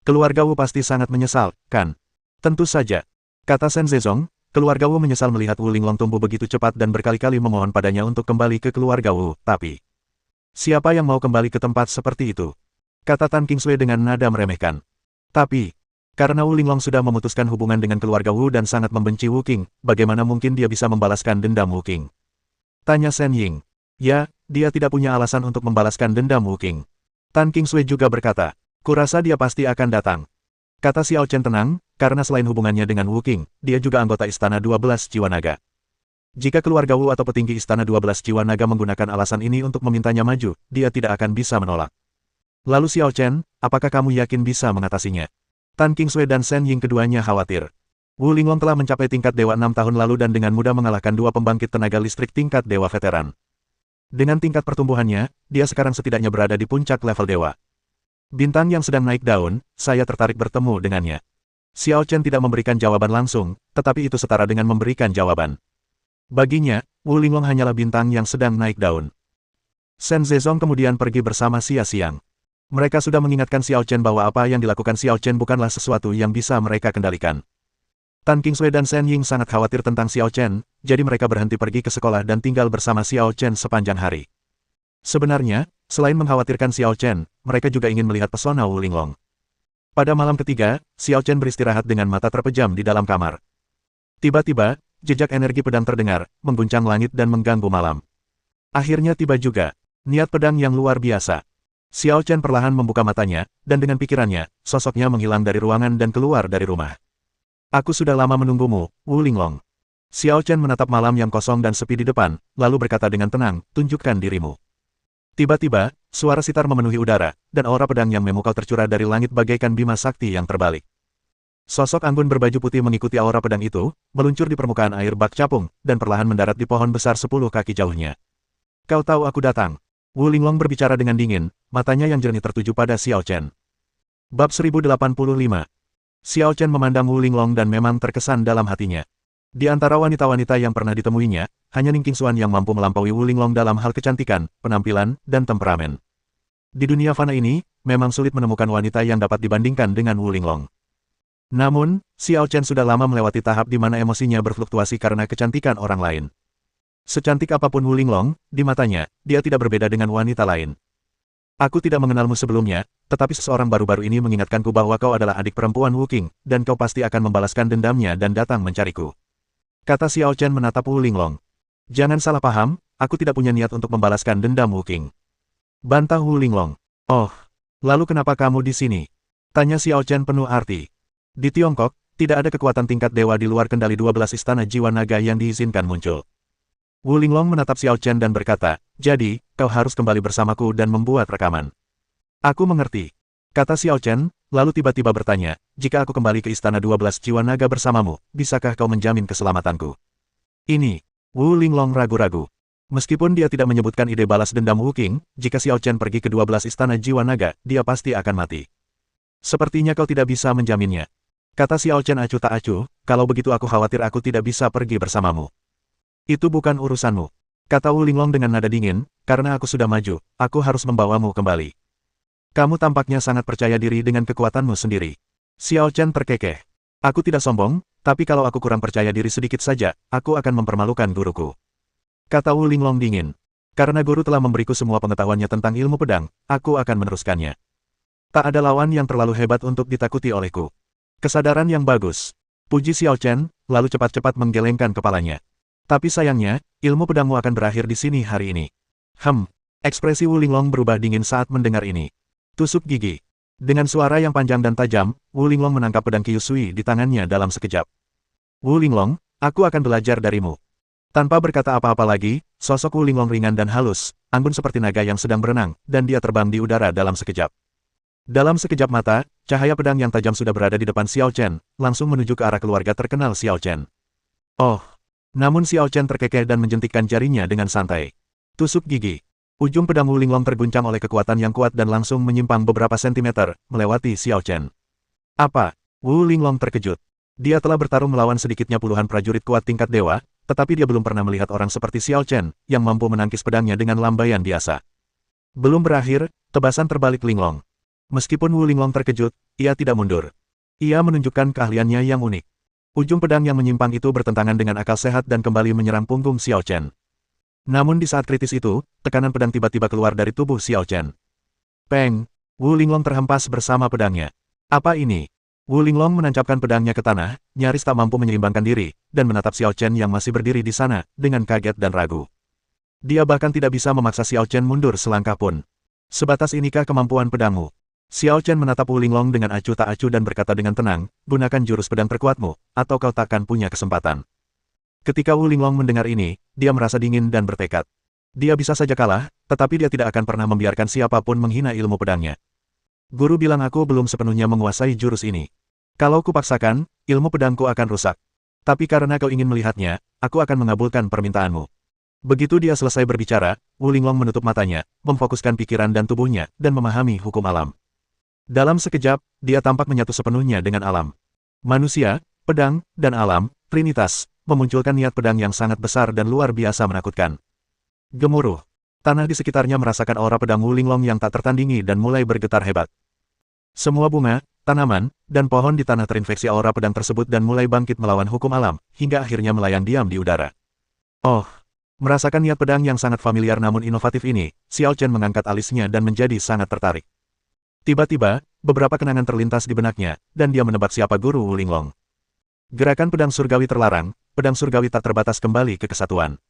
Keluarga Wu pasti sangat menyesal, kan? Tentu saja, kata Shen Zezong. Keluarga Wu menyesal melihat Wu Linglong tumbuh begitu cepat dan berkali-kali memohon padanya untuk kembali ke keluarga Wu, tapi siapa yang mau kembali ke tempat seperti itu? Kata Tan Qingsui dengan nada meremehkan. Tapi, karena Wu Linglong sudah memutuskan hubungan dengan keluarga Wu dan sangat membenci Wu Qing, bagaimana mungkin dia bisa membalaskan dendam Wu Qing? Tanya Shen Ying. Ya, dia tidak punya alasan untuk membalaskan dendam Wu Qing. Tan Qingsui juga berkata, kurasa dia pasti akan datang. Kata Xiao Chen tenang, karena selain hubungannya dengan Wu Qing, dia juga anggota Istana 12 Jiwa Naga. Jika keluarga Wu atau petinggi Istana 12 Jiwa Naga menggunakan alasan ini untuk memintanya maju, dia tidak akan bisa menolak. Lalu Xiao Chen, apakah kamu yakin bisa mengatasinya? Tan Qingsui dan Shen Ying keduanya khawatir. Wu Linglong telah mencapai tingkat dewa 6 tahun lalu dan dengan mudah mengalahkan dua pembangkit tenaga listrik tingkat dewa veteran. Dengan tingkat pertumbuhannya, dia sekarang setidaknya berada di puncak level dewa. Bintang yang sedang naik daun, saya tertarik bertemu dengannya. Xiao Chen tidak memberikan jawaban langsung, tetapi itu setara dengan memberikan jawaban. Baginya, Wu Linglong hanyalah bintang yang sedang naik daun. Shen Zezong kemudian pergi bersama Xia Xiang. Mereka sudah mengingatkan Xiao Chen bahwa apa yang dilakukan Xiao Chen bukanlah sesuatu yang bisa mereka kendalikan. Tan Qingsui dan Shen Ying sangat khawatir tentang Xiao Chen, jadi mereka berhenti pergi ke sekolah dan tinggal bersama Xiao Chen sepanjang hari. Sebenarnya, selain mengkhawatirkan Xiao Chen, mereka juga ingin melihat pesona Wu Linglong. Pada malam ketiga, Xiao Chen beristirahat dengan mata terpejam di dalam kamar. Tiba-tiba, jejak energi pedang terdengar, mengguncang langit dan mengganggu malam. Akhirnya tiba juga, niat pedang yang luar biasa. Xiao Chen perlahan membuka matanya, dan dengan pikirannya, sosoknya menghilang dari ruangan dan keluar dari rumah. Aku sudah lama menunggumu, Wu Linglong. Xiao Chen menatap malam yang kosong dan sepi di depan, lalu berkata dengan tenang, tunjukkan dirimu. Tiba-tiba, suara sitar memenuhi udara, dan aura pedang yang memukau tercurah dari langit bagaikan bima sakti yang terbalik. Sosok anggun berbaju putih mengikuti aura pedang itu, meluncur di permukaan air bak capung, dan perlahan mendarat di pohon besar 10 kaki jauhnya. Kau tahu aku datang. Wu Linglong berbicara dengan dingin, matanya yang jernih tertuju pada Xiao Chen. Bab 1085. Xiao Chen memandang Wu Linglong dan memang terkesan dalam hatinya. Di antara wanita-wanita yang pernah ditemuinya, hanya Ning Qingshuan yang mampu melampaui Wu Linglong dalam hal kecantikan, penampilan, dan temperamen. Di dunia fana ini, memang sulit menemukan wanita yang dapat dibandingkan dengan Wu Linglong. Namun, Xiao Chen sudah lama melewati tahap di mana emosinya berfluktuasi karena kecantikan orang lain. Secantik apapun Wu Linglong, di matanya, dia tidak berbeda dengan wanita lain. Aku tidak mengenalmu sebelumnya, tetapi seseorang baru-baru ini mengingatkanku bahwa kau adalah adik perempuan Wu Qing, dan kau pasti akan membalaskan dendamnya dan datang mencariku. Kata Xiao Chen menatap Wu Linglong. Jangan salah paham, aku tidak punya niat untuk membalaskan dendam Wu Qing. Bantah Wu Linglong. Oh, lalu kenapa kamu di sini? Tanya Xiao Chen penuh arti. Di Tiongkok, tidak ada kekuatan tingkat dewa di luar kendali 12 istana jiwa naga yang diizinkan muncul. Wu Linglong menatap Xiao Chen dan berkata, jadi, kau harus kembali bersamaku dan membuat rekaman. Aku mengerti. Kata Xiao Chen, lalu tiba-tiba bertanya, jika aku kembali ke Istana 12 Jiwa Naga bersamamu, bisakah kau menjamin keselamatanku? Ini, Wu Linglong ragu-ragu. Meskipun dia tidak menyebutkan ide balas dendam Wu Qing, jika Xiao Chen pergi ke 12 Istana Jiwa Naga, dia pasti akan mati. Sepertinya kau tidak bisa menjaminnya. Kata Xiao Chen acuh tak acuh, kalau begitu aku khawatir aku tidak bisa pergi bersamamu. Itu bukan urusanmu. Kata Wu Linglong dengan nada dingin, karena aku sudah maju, aku harus membawamu kembali. Kamu tampaknya sangat percaya diri dengan kekuatanmu sendiri. Xiao Chen terkekeh. Aku tidak sombong, tapi kalau aku kurang percaya diri sedikit saja, aku akan mempermalukan guruku. Kata Wu Linglong dingin. Karena guru telah memberiku semua pengetahuannya tentang ilmu pedang, aku akan meneruskannya. Tak ada lawan yang terlalu hebat untuk ditakuti olehku. Kesadaran yang bagus. Puji Xiao Chen, lalu cepat-cepat menggelengkan kepalanya. Tapi sayangnya, ilmu pedangmu akan berakhir di sini hari ini. Ekspresi Wu Linglong berubah dingin saat mendengar ini. Tusuk gigi. Dengan suara yang panjang dan tajam, Wu Linglong menangkap pedang Kyusui di tangannya dalam sekejap. Wu Linglong, aku akan belajar darimu. Tanpa berkata apa-apa lagi, sosok Wu Linglong ringan dan halus, anggun seperti naga yang sedang berenang, dan dia terbang di udara dalam sekejap. Dalam sekejap mata, cahaya pedang yang tajam sudah berada di depan Xiao Chen, langsung menuju ke arah keluarga terkenal Xiao Chen. Oh! Namun Xiao Chen terkekeh dan menjentikkan jarinya dengan santai. Tusuk gigi. Ujung pedang Wu Linglong terguncang oleh kekuatan yang kuat dan langsung menyimpang beberapa sentimeter, melewati Xiao Chen. Apa? Wu Linglong terkejut. Dia telah bertarung melawan sedikitnya puluhan prajurit kuat tingkat dewa, tetapi dia belum pernah melihat orang seperti Xiao Chen, yang mampu menangkis pedangnya dengan lambaian biasa. Belum berakhir, tebasan terbalik Linglong. Meskipun Wu Linglong terkejut, ia tidak mundur. Ia menunjukkan keahliannya yang unik. Ujung pedang yang menyimpang itu bertentangan dengan akal sehat dan kembali menyerang punggung Xiao Chen. Namun di saat kritis itu, tekanan pedang tiba-tiba keluar dari tubuh Xiao Chen. Peng! Wu Linglong terhempas bersama pedangnya. Apa ini? Wu Linglong menancapkan pedangnya ke tanah, nyaris tak mampu menyeimbangkan diri, dan menatap Xiao Chen yang masih berdiri di sana, dengan kaget dan ragu. Dia bahkan tidak bisa memaksa Xiao Chen mundur selangkah pun. Sebatas inikah kemampuan pedangmu? Xiao Chen menatap Wu Linglong dengan acuh tak acuh dan berkata dengan tenang, gunakan jurus pedang terkuatmu, atau kau takkan punya kesempatan. Ketika Wu Linglong mendengar ini, dia merasa dingin dan bertekad. Dia bisa saja kalah, tetapi dia tidak akan pernah membiarkan siapapun menghina ilmu pedangnya. Guru bilang aku belum sepenuhnya menguasai jurus ini. Kalau kupaksakan, ilmu pedangku akan rusak. Tapi karena kau ingin melihatnya, aku akan mengabulkan permintaanmu. Begitu dia selesai berbicara, Wu Linglong menutup matanya, memfokuskan pikiran dan tubuhnya, dan memahami hukum alam. Dalam sekejap, dia tampak menyatu sepenuhnya dengan alam. Manusia, pedang, dan alam, trinitas, memunculkan niat pedang yang sangat besar dan luar biasa menakutkan. Gemuruh. Tanah di sekitarnya merasakan aura pedang Wu Linglong yang tak tertandingi dan mulai bergetar hebat. Semua bunga, tanaman, dan pohon di tanah terinfeksi aura pedang tersebut dan mulai bangkit melawan hukum alam, hingga akhirnya melayang diam di udara. Oh! Merasakan niat pedang yang sangat familiar namun inovatif ini, Xiao Chen mengangkat alisnya dan menjadi sangat tertarik. Tiba-tiba, beberapa kenangan terlintas di benaknya, dan dia menebak siapa guru Wu Linglong. Gerakan pedang surgawi terlarang, pedang surgawi tak terbatas kembali ke kesatuan.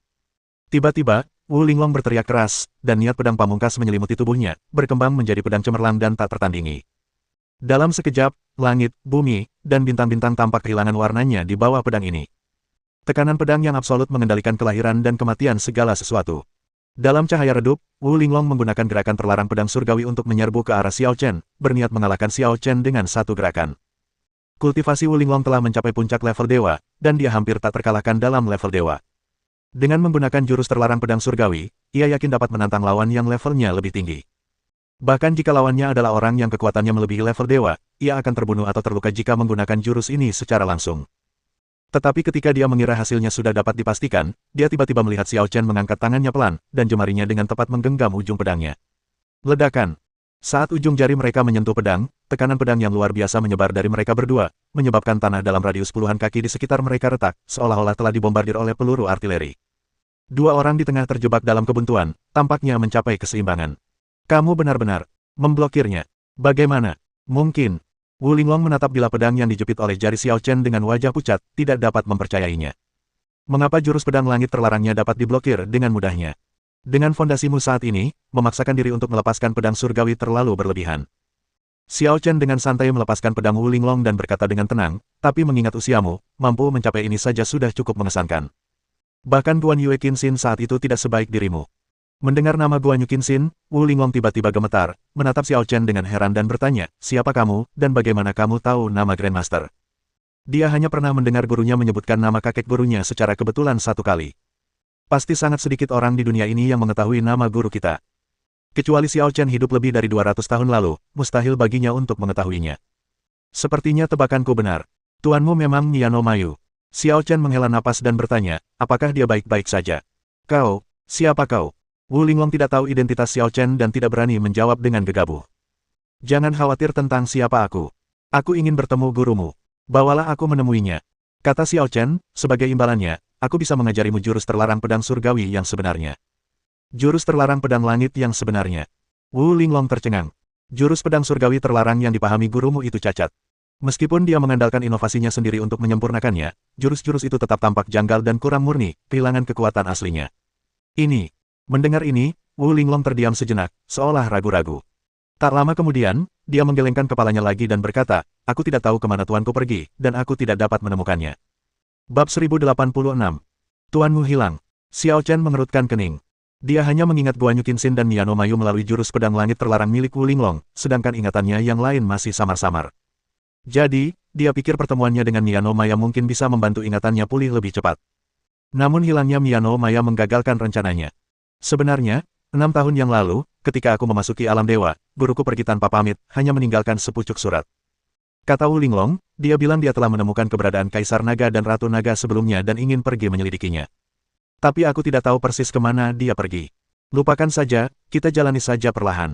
Tiba-tiba, Wu Linglong berteriak keras, dan niat pedang pamungkas menyelimuti tubuhnya, berkembang menjadi pedang cemerlang dan tak tertandingi. Dalam sekejap, langit, bumi, dan bintang-bintang tampak kehilangan warnanya di bawah pedang ini. Tekanan pedang yang absolut mengendalikan kelahiran dan kematian segala sesuatu. Dalam cahaya redup, Wu Linglong menggunakan gerakan terlarang pedang surgawi untuk menyerbu ke arah Xiao Chen, berniat mengalahkan Xiao Chen dengan satu gerakan. Kultivasi Wu Linglong telah mencapai puncak level dewa, dan dia hampir tak terkalahkan dalam level dewa. Dengan menggunakan jurus terlarang pedang surgawi, ia yakin dapat menantang lawan yang levelnya lebih tinggi. Bahkan jika lawannya adalah orang yang kekuatannya melebihi level dewa, ia akan terbunuh atau terluka jika menggunakan jurus ini secara langsung. Tetapi ketika dia mengira hasilnya sudah dapat dipastikan, dia tiba-tiba melihat Xiao Chen mengangkat tangannya pelan, dan jemarinya dengan tepat menggenggam ujung pedangnya. Ledakan. Saat ujung jari mereka menyentuh pedang, tekanan pedang yang luar biasa menyebar dari mereka berdua, menyebabkan tanah dalam radius puluhan kaki di sekitar mereka retak, seolah-olah telah dibombardir oleh peluru artileri. Dua orang di tengah terjebak dalam kebuntuan, tampaknya mencapai keseimbangan. Kamu benar-benar memblokirnya. Bagaimana? Mungkin. Wu Linglong menatap bilah pedang yang dijepit oleh jari Xiao Chen dengan wajah pucat, tidak dapat mempercayainya. Mengapa jurus pedang langit terlarangnya dapat diblokir dengan mudahnya? Dengan fondasimu saat ini, memaksakan diri untuk melepaskan pedang surgawi terlalu berlebihan. Xiao Chen dengan santai melepaskan pedang Wu Linglong dan berkata dengan tenang, tapi mengingat usiamu, mampu mencapai ini saja sudah cukup mengesankan. Bahkan Guan Yue Qinxin saat itu tidak sebaik dirimu. Mendengar nama Guanyu Qinxin, Wu Linglong tiba-tiba gemetar, menatap Xiao Chen dengan heran dan bertanya, siapa kamu, dan bagaimana kamu tahu nama Grandmaster? Dia hanya pernah mendengar gurunya menyebutkan nama kakek gurunya secara kebetulan satu kali. Pasti sangat sedikit orang di dunia ini yang mengetahui nama guru kita. Kecuali Xiao Chen hidup lebih dari 200 tahun lalu, mustahil baginya untuk mengetahuinya. Sepertinya tebakanku benar. Tuanmu memang Miano Mayu. Xiao Chen menghela napas dan bertanya, apakah dia baik-baik saja? Kau, siapa kau? Wu Linglong tidak tahu identitas Xiao Chen dan tidak berani menjawab dengan gegabah. Jangan khawatir tentang siapa aku. Aku ingin bertemu gurumu. Bawalah aku menemuinya. Kata Xiao Chen, sebagai imbalannya, aku bisa mengajarimu jurus terlarang pedang surgawi yang sebenarnya. Jurus terlarang pedang langit yang sebenarnya. Wu Linglong tercengang. Jurus pedang surgawi terlarang yang dipahami gurumu itu cacat. Meskipun dia mengandalkan inovasinya sendiri untuk menyempurnakannya, jurus-jurus itu tetap tampak janggal dan kurang murni, kehilangan kekuatan aslinya. Ini. Mendengar ini, Wu Linglong terdiam sejenak, seolah ragu-ragu. Tak lama kemudian, dia menggelengkan kepalanya lagi dan berkata, aku tidak tahu kemana tuanku pergi, dan aku tidak dapat menemukannya. Bab 1086. Tuanmu hilang. Xiao Chen mengerutkan kening. Dia hanya mengingat Guanyu Qinxin dan Miano Mayu melalui jurus pedang langit terlarang milik Wu Linglong, sedangkan ingatannya yang lain masih samar-samar. Jadi, dia pikir pertemuannya dengan Miano Maya mungkin bisa membantu ingatannya pulih lebih cepat. Namun hilangnya Miano Maya menggagalkan rencananya. Sebenarnya, 6 tahun yang lalu, ketika aku memasuki alam dewa, guruku pergi tanpa pamit, hanya meninggalkan sepucuk surat. Kata Wu Linglong, dia bilang dia telah menemukan keberadaan Kaisar Naga dan Ratu Naga sebelumnya dan ingin pergi menyelidikinya. Tapi aku tidak tahu persis kemana dia pergi. Lupakan saja, kita jalani saja perlahan.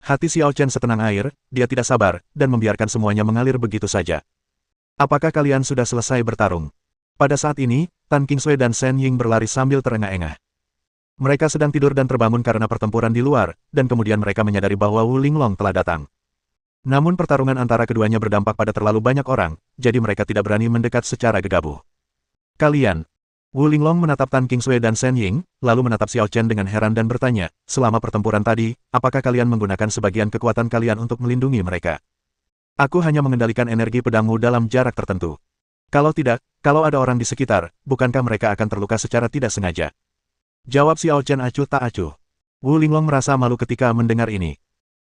Hati Xiao Chen setenang air, dia tidak sabar, dan membiarkan semuanya mengalir begitu saja. Apakah kalian sudah selesai bertarung? Pada saat ini, Tan Qingsui dan Shen Ying berlari sambil terengah-engah. Mereka sedang tidur dan terbangun karena pertempuran di luar, dan kemudian mereka menyadari bahwa Wu Linglong telah datang. Namun pertarungan antara keduanya berdampak pada terlalu banyak orang, jadi mereka tidak berani mendekat secara gegabah. Kalian. Wu Linglong menatap Tan Qingsui dan Shen Ying, lalu menatap Xiao Chen dengan heran dan bertanya, selama pertempuran tadi, apakah kalian menggunakan sebagian kekuatan kalian untuk melindungi mereka? Aku hanya mengendalikan energi pedangmu dalam jarak tertentu. Kalau tidak, kalau ada orang di sekitar, bukankah mereka akan terluka secara tidak sengaja? Jawab Xiao Chen acuh tak acuh. Wu Linglong merasa malu ketika mendengar ini.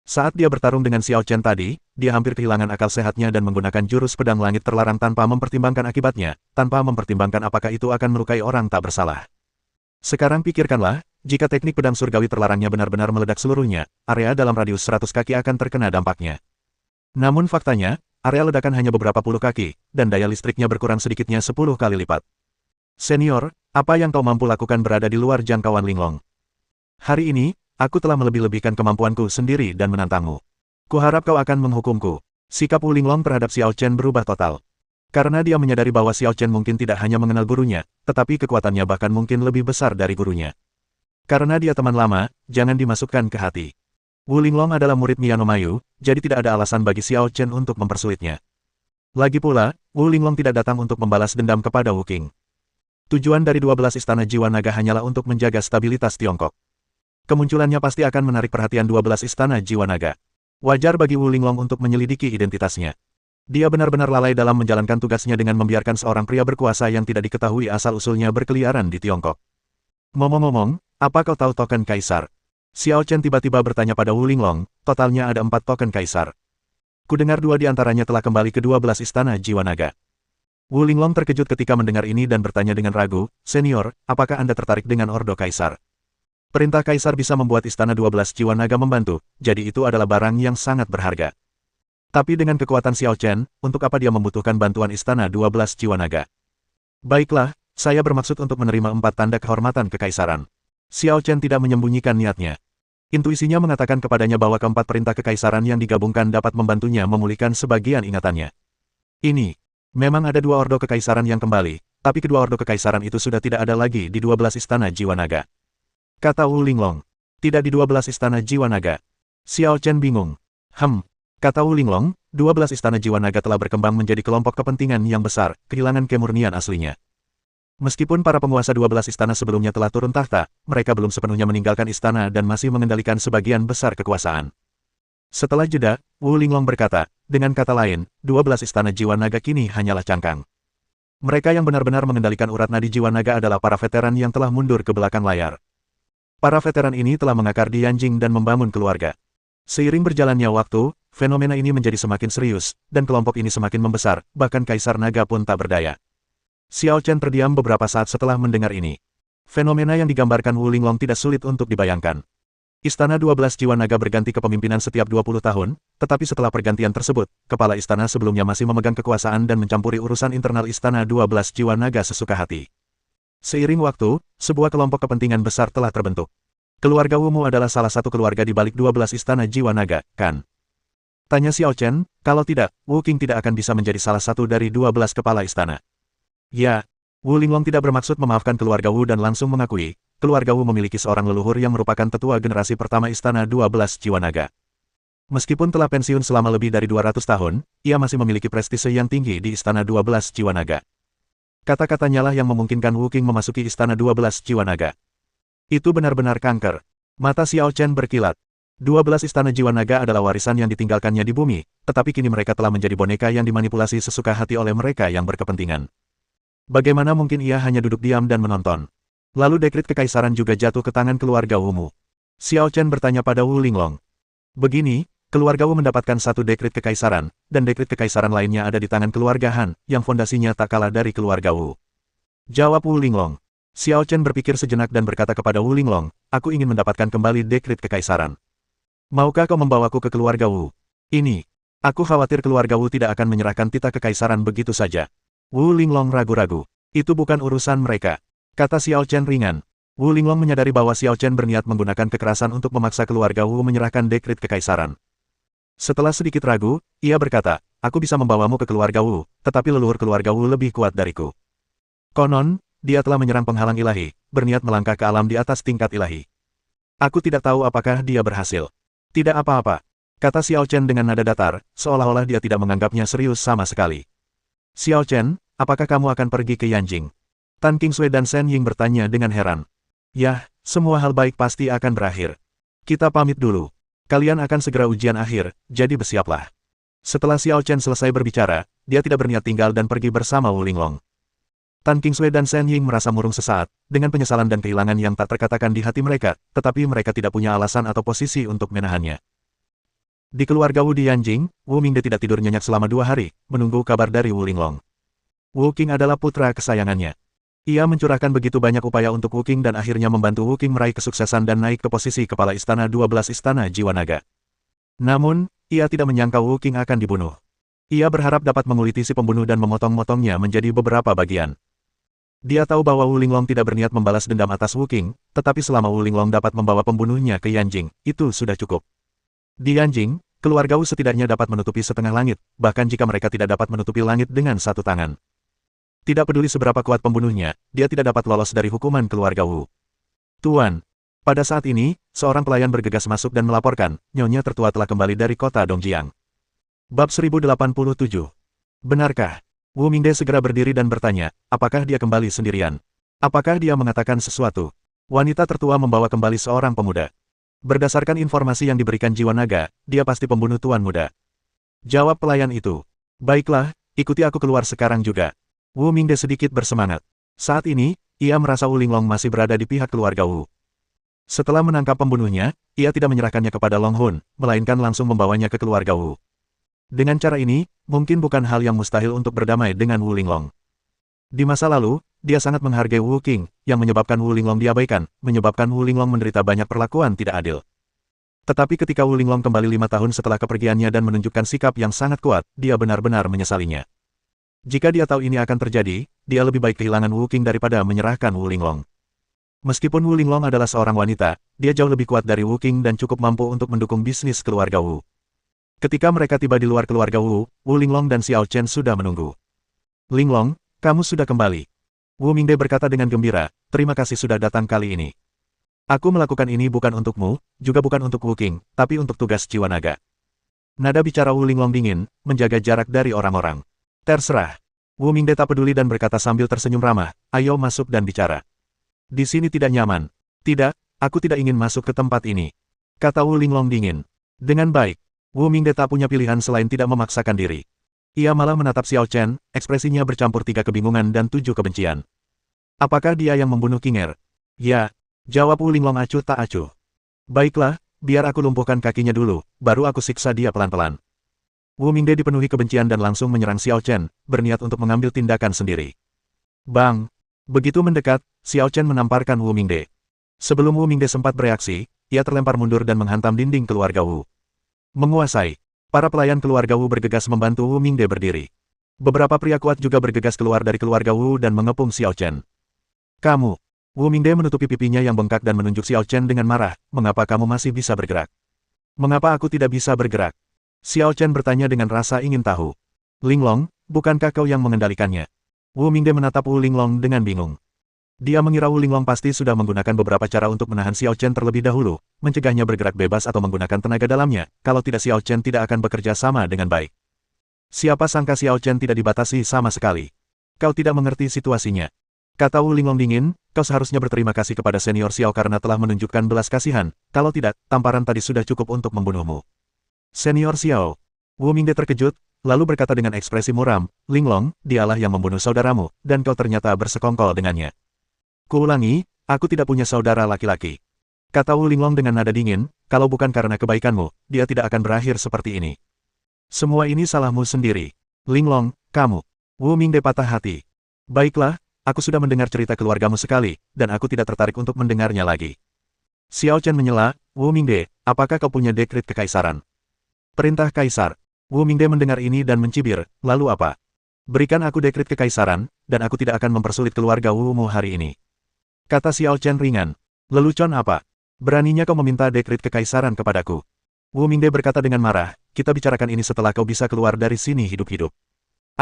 Saat dia bertarung dengan Xiao Chen tadi, dia hampir kehilangan akal sehatnya dan menggunakan jurus pedang langit terlarang tanpa mempertimbangkan akibatnya, tanpa mempertimbangkan apakah itu akan melukai orang tak bersalah. Sekarang pikirkanlah, jika teknik pedang surgawi terlarangnya benar-benar meledak seluruhnya, area dalam radius 100 kaki akan terkena dampaknya. Namun faktanya, area ledakan hanya beberapa puluh kaki, dan daya listriknya berkurang sedikitnya 10 kali lipat. Senior, apa yang kau mampu lakukan berada di luar jangkauan Linglong? Hari ini, aku telah melebih-lebihkan kemampuanku sendiri dan menantangmu. Kuharap kau akan menghukumku. Sikap Wu Linglong terhadap Xiao Chen berubah total. Karena dia menyadari bahwa Xiao Chen mungkin tidak hanya mengenal gurunya, tetapi kekuatannya bahkan mungkin lebih besar dari gurunya. Karena dia teman lama, jangan dimasukkan ke hati. Wu Linglong adalah murid Miano Mayu, jadi tidak ada alasan bagi Xiao Chen untuk mempersulitnya. Lagi pula, Wu Linglong tidak datang untuk membalas dendam kepada Wu Qing. Tujuan dari 12 istana jiwa naga hanyalah untuk menjaga stabilitas Tiongkok. Kemunculannya pasti akan menarik perhatian 12 istana jiwa naga. Wajar bagi Wu Linglong untuk menyelidiki identitasnya. Dia benar-benar lalai dalam menjalankan tugasnya dengan membiarkan seorang pria berkuasa yang tidak diketahui asal-usulnya berkeliaran di Tiongkok. Ngomong-ngomong, apa kau tahu token kaisar? Xiao Chen tiba-tiba bertanya pada Wu Linglong, totalnya ada 4 token kaisar. Kudengar 2 di antaranya telah kembali ke 12 istana jiwa naga. Wu Linglong terkejut ketika mendengar ini dan bertanya dengan ragu, Senior, apakah Anda tertarik dengan Ordo Kaisar? Perintah Kaisar bisa membuat istana 12 jiwa naga membantu, jadi itu adalah barang yang sangat berharga. Tapi dengan kekuatan Xiao Chen, untuk apa dia membutuhkan bantuan istana 12 jiwa naga? Baiklah, saya bermaksud untuk menerima 4 tanda kehormatan kekaisaran. Xiao Chen tidak menyembunyikan niatnya. Intuisinya mengatakan kepadanya bahwa keempat perintah kekaisaran yang digabungkan dapat membantunya memulihkan sebagian ingatannya. Ini. Memang ada 2 ordo kekaisaran yang kembali, tapi kedua ordo kekaisaran itu sudah tidak ada lagi di 12 istana jiwa naga. Kata Wu Linglong. Tidak di 12 istana jiwa naga. Xiao Chen bingung. Kata Wu Linglong, 12 istana jiwa naga telah berkembang menjadi kelompok kepentingan yang besar, kehilangan kemurnian aslinya. Meskipun para penguasa 12 istana sebelumnya telah turun tahta, mereka belum sepenuhnya meninggalkan istana dan masih mengendalikan sebagian besar kekuasaan. Setelah jeda, Wu Linglong berkata, dengan kata lain, 12 istana jiwa naga kini hanyalah cangkang. Mereka yang benar-benar mengendalikan urat nadi jiwa naga adalah para veteran yang telah mundur ke belakang layar. Para veteran ini telah mengakar di Yanjing dan membangun keluarga. Seiring berjalannya waktu, fenomena ini menjadi semakin serius, dan kelompok ini semakin membesar, bahkan Kaisar Naga pun tak berdaya. Xiao Chen terdiam beberapa saat setelah mendengar ini. Fenomena yang digambarkan Wu Linglong tidak sulit untuk dibayangkan. Istana 12 Jiwa Naga berganti kepemimpinan setiap 20 tahun, tetapi setelah pergantian tersebut, kepala istana sebelumnya masih memegang kekuasaan dan mencampuri urusan internal Istana 12 Jiwa Naga sesuka hati. Seiring waktu, sebuah kelompok kepentingan besar telah terbentuk. Keluarga Wumu adalah salah satu keluarga di balik 12 istana jiwa naga, kan? Tanya Xiao Chen, kalau tidak, Wu Qing tidak akan bisa menjadi salah satu dari 12 kepala istana. Ya, Wu Linglong tidak bermaksud memaafkan keluarga Wu dan langsung mengakui, keluarga Wu memiliki seorang leluhur yang merupakan tetua generasi pertama istana 12 jiwa naga. Meskipun telah pensiun selama lebih dari 200 tahun, ia masih memiliki prestise yang tinggi di istana 12 jiwa naga. Kata-katanya lah yang memungkinkan Wu Qing memasuki istana 12 jiwa naga. Itu benar-benar kanker. Mata Xiao Chen berkilat. 12 istana jiwa naga adalah warisan yang ditinggalkannya di bumi, tetapi kini mereka telah menjadi boneka yang dimanipulasi sesuka hati oleh mereka yang berkepentingan. Bagaimana mungkin ia hanya duduk diam dan menonton? Lalu dekrit kekaisaran juga jatuh ke tangan keluarga Wumu. Xiao Chen bertanya pada Wu Linglong. Begini, keluarga Wu mendapatkan satu dekrit kekaisaran, dan dekrit kekaisaran lainnya ada di tangan keluarga Han, yang fondasinya tak kalah dari keluarga Wu. Jawab Wu Linglong. Xiao Chen berpikir sejenak dan berkata kepada Wu Linglong, aku ingin mendapatkan kembali dekrit kekaisaran. Maukah kau membawaku ke keluarga Wu? Ini. Aku khawatir keluarga Wu tidak akan menyerahkan titah kekaisaran begitu saja. Wu Linglong ragu-ragu. Itu bukan urusan mereka. Kata Xiao Chen ringan. Wu Linglong menyadari bahwa Xiao Chen berniat menggunakan kekerasan untuk memaksa keluarga Wu menyerahkan dekrit kekaisaran. Setelah sedikit ragu, ia berkata, aku bisa membawamu ke keluarga Wu, tetapi leluhur keluarga Wu lebih kuat dariku. Konon, dia telah menyerang penghalang ilahi, berniat melangkah ke alam di atas tingkat ilahi. Aku tidak tahu apakah dia berhasil. Tidak apa-apa, kata Xiao Chen dengan nada datar, seolah-olah dia tidak menganggapnya serius sama sekali. Xiao Chen, apakah kamu akan pergi ke Yanjing? Tan Qingsui dan Shen Ying bertanya dengan heran. Yah, semua hal baik pasti akan berakhir. Kita pamit dulu. Kalian akan segera ujian akhir, jadi bersiaplah. Setelah Xiao Chen selesai berbicara, dia tidak berniat tinggal dan pergi bersama Wu Linglong. Tan Qingsui dan Shen Ying merasa murung sesaat, dengan penyesalan dan kehilangan yang tak terkatakan di hati mereka, tetapi mereka tidak punya alasan atau posisi untuk menahannya. Di keluarga Wu di Yanjing, Wu Mingde tidak tidur nyenyak selama 2 hari, menunggu kabar dari Wu Linglong. Wu Qing adalah putra kesayangannya. Ia mencurahkan begitu banyak upaya untuk Wu Qing dan akhirnya membantu Wu Qing meraih kesuksesan dan naik ke posisi kepala istana 12 istana jiwa naga. Namun, ia tidak menyangka Wu Qing akan dibunuh. Ia berharap dapat menguliti si pembunuh dan memotong-motongnya menjadi beberapa bagian. Dia tahu bahwa Wu Linglong tidak berniat membalas dendam atas Wu Qing, tetapi selama Wu Linglong dapat membawa pembunuhnya ke Yanjing, itu sudah cukup. Di Yanjing, keluarga Wu setidaknya dapat menutupi setengah langit, bahkan jika mereka tidak dapat menutupi langit dengan satu tangan. Tidak peduli seberapa kuat pembunuhnya, dia tidak dapat lolos dari hukuman keluarga Wu. Tuan. Pada saat ini, seorang pelayan bergegas masuk dan melaporkan, nyonya tertua telah kembali dari kota Dongjiang. Bab 1087. Benarkah? Wu Mingde segera berdiri dan bertanya, apakah dia kembali sendirian? Apakah dia mengatakan sesuatu? Wanita tertua membawa kembali seorang pemuda. Berdasarkan informasi yang diberikan jiwa naga, dia pasti pembunuh tuan muda. Jawab pelayan itu. Baiklah, ikuti aku keluar sekarang juga. Wu Mingde sedikit bersemangat. Saat ini, ia merasa Wu Linglong masih berada di pihak keluarga Wu. Setelah menangkap pembunuhnya, ia tidak menyerahkannya kepada Long Hun, melainkan langsung membawanya ke keluarga Wu. Dengan cara ini, mungkin bukan hal yang mustahil untuk berdamai dengan Wu Linglong. Di masa lalu, dia sangat menghargai Wu Qing, yang menyebabkan Wu Linglong diabaikan, menyebabkan Wu Linglong menderita banyak perlakuan tidak adil. Tetapi ketika Wu Linglong kembali 5 tahun setelah kepergiannya dan menunjukkan sikap yang sangat kuat, dia benar-benar menyesalinya. Jika dia tahu ini akan terjadi, dia lebih baik kehilangan Wu Qing daripada menyerahkan Wu Linglong. Meskipun Wu Linglong adalah seorang wanita, dia jauh lebih kuat dari Wu Qing dan cukup mampu untuk mendukung bisnis keluarga Wu. Ketika mereka tiba di luar keluarga Wu, Wu Linglong dan Xiao Chen sudah menunggu. Linglong, kamu sudah kembali. Wu Mingde berkata dengan gembira, terima kasih sudah datang kali ini. Aku melakukan ini bukan untukmu, juga bukan untuk Wu Qing, tapi untuk tugas jiwa naga. Nada bicara Wu Linglong dingin, menjaga jarak dari orang-orang. Terserah. Wu Mingde tak peduli dan berkata sambil tersenyum ramah, ayo masuk dan bicara. Di sini tidak nyaman. Tidak, aku tidak ingin masuk ke tempat ini. Kata Wu Linglong dingin. Dengan baik. Wu Mingde tak punya pilihan selain tidak memaksakan diri. Ia malah menatap Xiao Chen, ekspresinya bercampur 3 kebingungan dan 7 kebencian. Apakah dia yang membunuh Qinger? Ya. Jawab Wu Linglong acuh tak acuh. Baiklah, biar aku lumpuhkan kakinya dulu, baru aku siksa dia pelan-pelan. Wu Mingde dipenuhi kebencian dan langsung menyerang Xiao Chen, berniat untuk mengambil tindakan sendiri. Bang! Begitu mendekat, Xiao Chen menamparkan Wu Mingde. Sebelum Wu Mingde sempat bereaksi, ia terlempar mundur dan menghantam dinding keluarga Wu. Menguasai. Para pelayan keluarga Wu bergegas membantu Wu Mingde berdiri. Beberapa pria kuat juga bergegas keluar dari keluarga Wu dan mengepung Xiao Chen. Kamu! Wu Mingde menutupi pipinya yang bengkak dan menunjuk Xiao Chen dengan marah, mengapa kamu masih bisa bergerak? Mengapa aku tidak bisa bergerak? Xiao Chen bertanya dengan rasa ingin tahu. Linglong, bukankah kau yang mengendalikannya? Wu Mingde menatap Wu Linglong dengan bingung. Dia mengira Wu Linglong pasti sudah menggunakan beberapa cara untuk menahan Xiao Chen terlebih dahulu, mencegahnya bergerak bebas atau menggunakan tenaga dalamnya, kalau tidak Xiao Chen tidak akan bekerja sama dengan baik. Siapa sangka Xiao Chen tidak dibatasi sama sekali. Kau tidak mengerti situasinya. Kata Wu Linglong dingin, kau seharusnya berterima kasih kepada senior Xiao karena telah menunjukkan belas kasihan, kalau tidak, tamparan tadi sudah cukup untuk membunuhmu. Senior Xiao. Wu Mingde terkejut, lalu berkata dengan ekspresi muram, Linglong, dialah yang membunuh saudaramu, dan kau ternyata bersekongkol dengannya. Kuulangi, aku tidak punya saudara laki-laki. Kata Wu Linglong dengan nada dingin, kalau bukan karena kebaikanmu, dia tidak akan berakhir seperti ini. Semua ini salahmu sendiri. Linglong, kamu. Wu Mingde patah hati. Baiklah, aku sudah mendengar cerita keluargamu sekali, dan aku tidak tertarik untuk mendengarnya lagi. Xiao Chen menyela, Wu Mingde, apakah kau punya dekret kekaisaran? Perintah kaisar. Wu Mingde mendengar ini dan mencibir, lalu apa? Berikan aku dekret kekaisaran, dan aku tidak akan mempersulit keluarga Wu-mu hari ini. Kata Xiao Chen ringan. Lelucon apa? Beraninya kau meminta dekret kekaisaran kepadaku? Wu Mingde berkata dengan marah, kita bicarakan ini setelah kau bisa keluar dari sini hidup-hidup.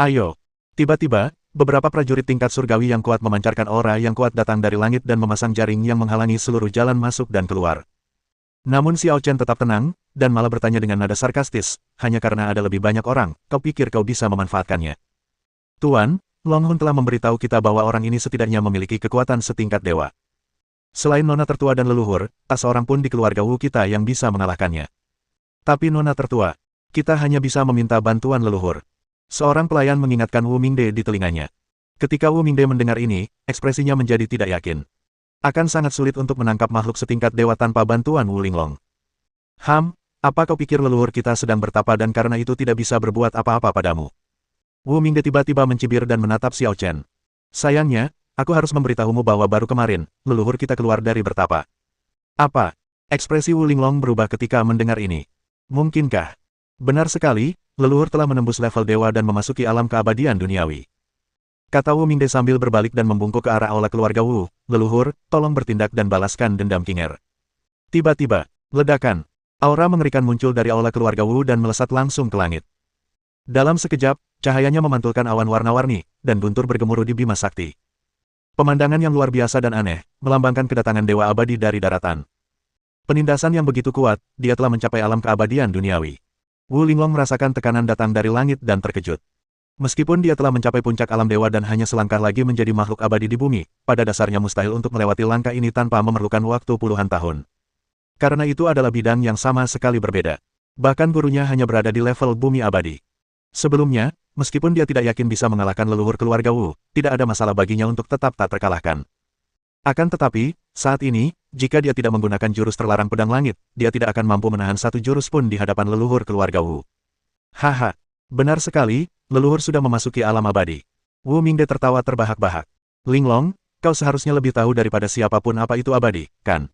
Ayo. Tiba-tiba, beberapa prajurit tingkat surgawi yang kuat memancarkan aura yang kuat datang dari langit dan memasang jaring yang menghalangi seluruh jalan masuk dan keluar. Namun Xiao Chen tetap tenang, dan malah bertanya dengan nada sarkastis, hanya karena ada lebih banyak orang, kau pikir kau bisa memanfaatkannya. Tuan, Long Hun telah memberitahu kita bahwa orang ini setidaknya memiliki kekuatan setingkat dewa. Selain nona tertua dan leluhur, tak seorang pun di keluarga Wu kita yang bisa mengalahkannya. Tapi nona tertua, kita hanya bisa meminta bantuan leluhur. Seorang pelayan mengingatkan Wu Mingde di telinganya. Ketika Wu Mingde mendengar ini, ekspresinya menjadi tidak yakin. Akan sangat sulit untuk menangkap makhluk setingkat dewa tanpa bantuan Wu Linglong. Apa kau pikir leluhur kita sedang bertapa dan karena itu tidak bisa berbuat apa-apa padamu? Wu Mingde tiba-tiba mencibir dan menatap Xiao Chen. Sayangnya, aku harus memberitahumu bahwa baru kemarin, leluhur kita keluar dari bertapa. Apa? Ekspresi Wu Linglong berubah ketika mendengar ini. Mungkinkah? Benar sekali, leluhur telah menembus level dewa dan memasuki alam keabadian duniawi. Kata Wu Mingde sambil berbalik dan membungkuk ke arah aula keluarga Wu, leluhur, tolong bertindak dan balaskan dendam Kinger. Tiba-tiba, ledakan. Aura mengerikan muncul dari aula keluarga Wu dan melesat langsung ke langit. Dalam sekejap, cahayanya memantulkan awan warna-warni, dan guntur bergemuruh di Bima Sakti. Pemandangan yang luar biasa dan aneh, melambangkan kedatangan dewa abadi dari daratan. Penindasan yang begitu kuat, dia telah mencapai alam keabadian duniawi. Wu Linglong merasakan tekanan datang dari langit dan terkejut. Meskipun dia telah mencapai puncak alam dewa dan hanya selangkah lagi menjadi makhluk abadi di bumi, pada dasarnya mustahil untuk melewati langkah ini tanpa memerlukan waktu puluhan tahun. Karena itu adalah bidang yang sama sekali berbeda. Bahkan gurunya hanya berada di level bumi abadi. Sebelumnya, meskipun dia tidak yakin bisa mengalahkan leluhur keluarga Wu, tidak ada masalah baginya untuk tetap tak terkalahkan. Akan tetapi, saat ini, jika dia tidak menggunakan jurus terlarang pedang langit, dia tidak akan mampu menahan satu jurus pun di hadapan leluhur keluarga Wu. Haha, benar sekali, leluhur sudah memasuki alam abadi. Wu Mingde tertawa terbahak-bahak. Linglong, kau seharusnya lebih tahu daripada siapapun apa itu abadi, kan?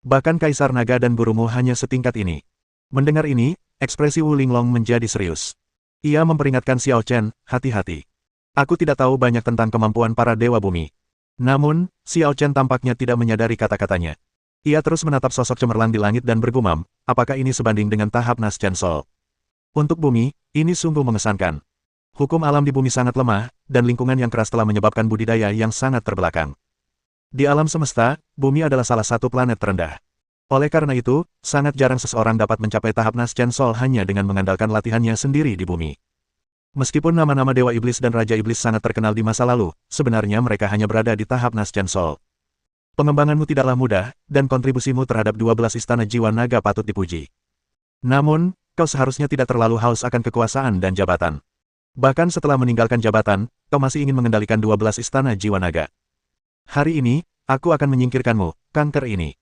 Bahkan Kaisar Naga dan gurumu hanya setingkat ini. Mendengar ini, ekspresi Wu Linglong menjadi serius. Ia memperingatkan Xiao Chen, hati-hati. Aku tidak tahu banyak tentang kemampuan para dewa bumi. Namun, Xiao Chen tampaknya tidak menyadari kata-katanya. Ia terus menatap sosok cemerlang di langit dan bergumam, apakah ini sebanding dengan tahap Nas Chen Sol? Untuk bumi, ini sungguh mengesankan. Hukum alam di bumi sangat lemah, dan lingkungan yang keras telah menyebabkan budidaya yang sangat terbelakang. Di alam semesta, bumi adalah salah satu planet terendah. Oleh karena itu, sangat jarang seseorang dapat mencapai tahap Nas Chen Sol hanya dengan mengandalkan latihannya sendiri di bumi. Meskipun nama-nama Dewa Iblis dan Raja Iblis sangat terkenal di masa lalu, sebenarnya mereka hanya berada di tahap Nas Chen Sol. Pengembanganmu tidaklah mudah, dan kontribusimu terhadap 12 istana jiwa naga patut dipuji. Namun, kau seharusnya tidak terlalu haus akan kekuasaan dan jabatan. Bahkan setelah meninggalkan jabatan, kau masih ingin mengendalikan 12 istana jiwa naga. Hari ini, aku akan menyingkirkanmu, kanker ini.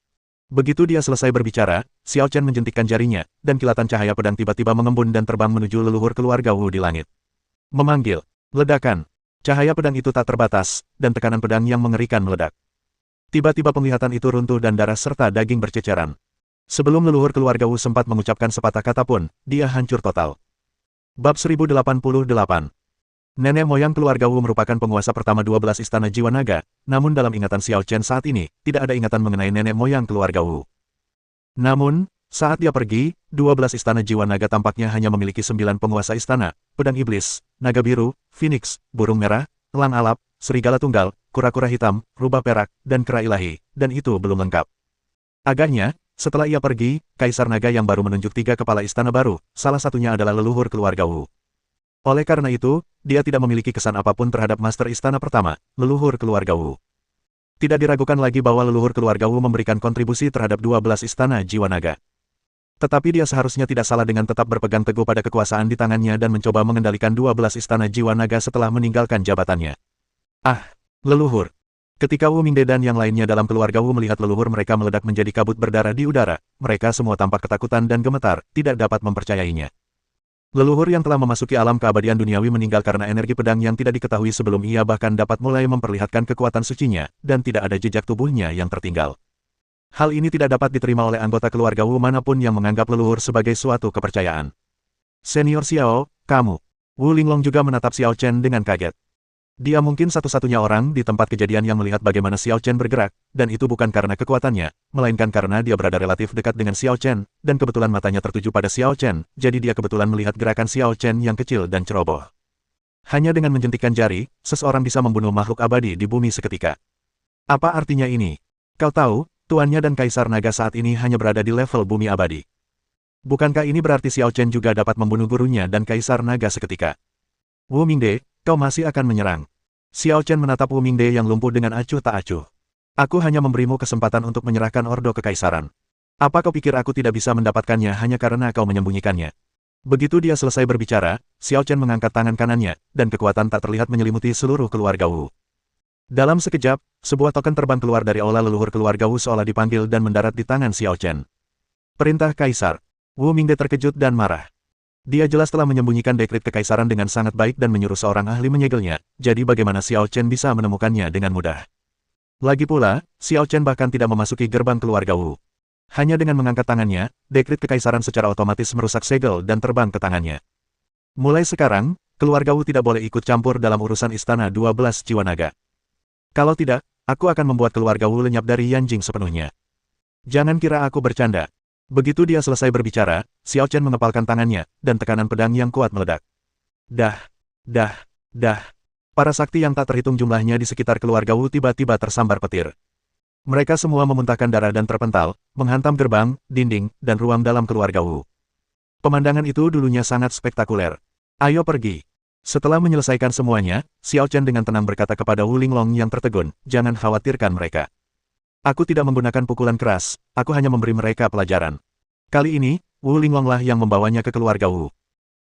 Begitu dia selesai berbicara, Xiao Chen menjentikkan jarinya, dan kilatan cahaya pedang tiba-tiba mengembun dan terbang menuju leluhur keluarga Wu di langit. Memanggil. Ledakan. Cahaya pedang itu tak terbatas, dan tekanan pedang yang mengerikan meledak. Tiba-tiba penglihatan itu runtuh dan darah serta daging berceceran. Sebelum leluhur keluarga Wu sempat mengucapkan sepatah kata pun, dia hancur total. Bab 1088. Nenek moyang keluarga Wu merupakan penguasa pertama 12 istana jiwa naga, namun dalam ingatan Xiao Chen saat ini, tidak ada ingatan mengenai nenek moyang keluarga Wu. Namun, saat dia pergi, 12 istana jiwa naga tampaknya hanya memiliki 9 penguasa istana, pedang iblis, naga biru, phoenix, burung merah, elang alap, serigala tunggal, kura-kura hitam, rubah perak, dan kera ilahi, dan itu belum lengkap. Agaknya, setelah ia pergi, Kaisar Naga yang baru menunjuk 3 kepala istana baru, salah satunya adalah leluhur keluarga Wu. Oleh karena itu, dia tidak memiliki kesan apapun terhadap master istana pertama, leluhur keluarga Wu. Tidak diragukan lagi bahwa leluhur keluarga Wu memberikan kontribusi terhadap 12 istana jiwa naga. Tetapi dia seharusnya tidak salah dengan tetap berpegang teguh pada kekuasaan di tangannya dan mencoba mengendalikan 12 istana jiwa naga setelah meninggalkan jabatannya. Ah, leluhur. Ketika Wu Mingde dan yang lainnya dalam keluarga Wu melihat leluhur mereka meledak menjadi kabut berdarah di udara, mereka semua tampak ketakutan dan gemetar, tidak dapat mempercayainya. Leluhur yang telah memasuki alam keabadian duniawi meninggal karena energi pedang yang tidak diketahui sebelum ia bahkan dapat mulai memperlihatkan kekuatan sucinya, dan tidak ada jejak tubuhnya yang tertinggal. Hal ini tidak dapat diterima oleh anggota keluarga Wu manapun yang menganggap leluhur sebagai suatu kepercayaan. Senior Xiao, kamu. Wu Linglong juga menatap Xiao Chen dengan kaget. Dia mungkin satu-satunya orang di tempat kejadian yang melihat bagaimana Xiao Chen bergerak, dan itu bukan karena kekuatannya, melainkan karena dia berada relatif dekat dengan Xiao Chen, dan kebetulan matanya tertuju pada Xiao Chen, jadi dia kebetulan melihat gerakan Xiao Chen yang kecil dan ceroboh. Hanya dengan menjentikkan jari, seseorang bisa membunuh makhluk abadi di bumi seketika. Apa artinya ini? Kau tahu, tuannya dan Kaisar Naga saat ini hanya berada di level bumi abadi. Bukankah ini berarti Xiao Chen juga dapat membunuh gurunya dan Kaisar Naga seketika? Wu Mingde, kau masih akan menyerang. Xiao Chen menatap Wu Mingde yang lumpuh dengan acuh tak acuh. Aku hanya memberimu kesempatan untuk menyerahkan Ordo Kekaisaran. Apa kau pikir aku tidak bisa mendapatkannya hanya karena kau menyembunyikannya? Begitu dia selesai berbicara, Xiao Chen mengangkat tangan kanannya, dan kekuatan tak terlihat menyelimuti seluruh keluarga Wu. Dalam sekejap, sebuah token terbang keluar dari aula leluhur keluarga Wu seolah dipanggil dan mendarat di tangan Xiao Chen. Perintah Kaisar. Wu Mingde terkejut dan marah. Dia jelas telah menyembunyikan dekrit kekaisaran dengan sangat baik dan menyuruh seorang ahli menyegelnya, jadi bagaimana Xiao Chen bisa menemukannya dengan mudah. Lagi pula, Xiao Chen bahkan tidak memasuki gerbang keluarga Wu. Hanya dengan mengangkat tangannya, dekrit kekaisaran secara otomatis merusak segel dan terbang ke tangannya. Mulai sekarang, keluarga Wu tidak boleh ikut campur dalam urusan istana 12 jiwa naga. Kalau tidak, aku akan membuat keluarga Wu lenyap dari Yanjing sepenuhnya. Jangan kira aku bercanda. Begitu dia selesai berbicara, Xiao Chen mengepalkan tangannya, dan tekanan pedang yang kuat meledak. Dah. Para sakti yang tak terhitung jumlahnya di sekitar keluarga Wu tiba-tiba tersambar petir. Mereka semua memuntahkan darah dan terpental, menghantam gerbang, dinding, dan ruang dalam keluarga Wu. Pemandangan itu dulunya sangat spektakuler. Ayo pergi. Setelah menyelesaikan semuanya, Xiao Chen dengan tenang berkata kepada Wu Linglong yang tertegun, jangan khawatirkan mereka. Aku tidak menggunakan pukulan keras, aku hanya memberi mereka pelajaran. Kali ini, Wu Linglonglah yang membawanya ke keluarga Wu.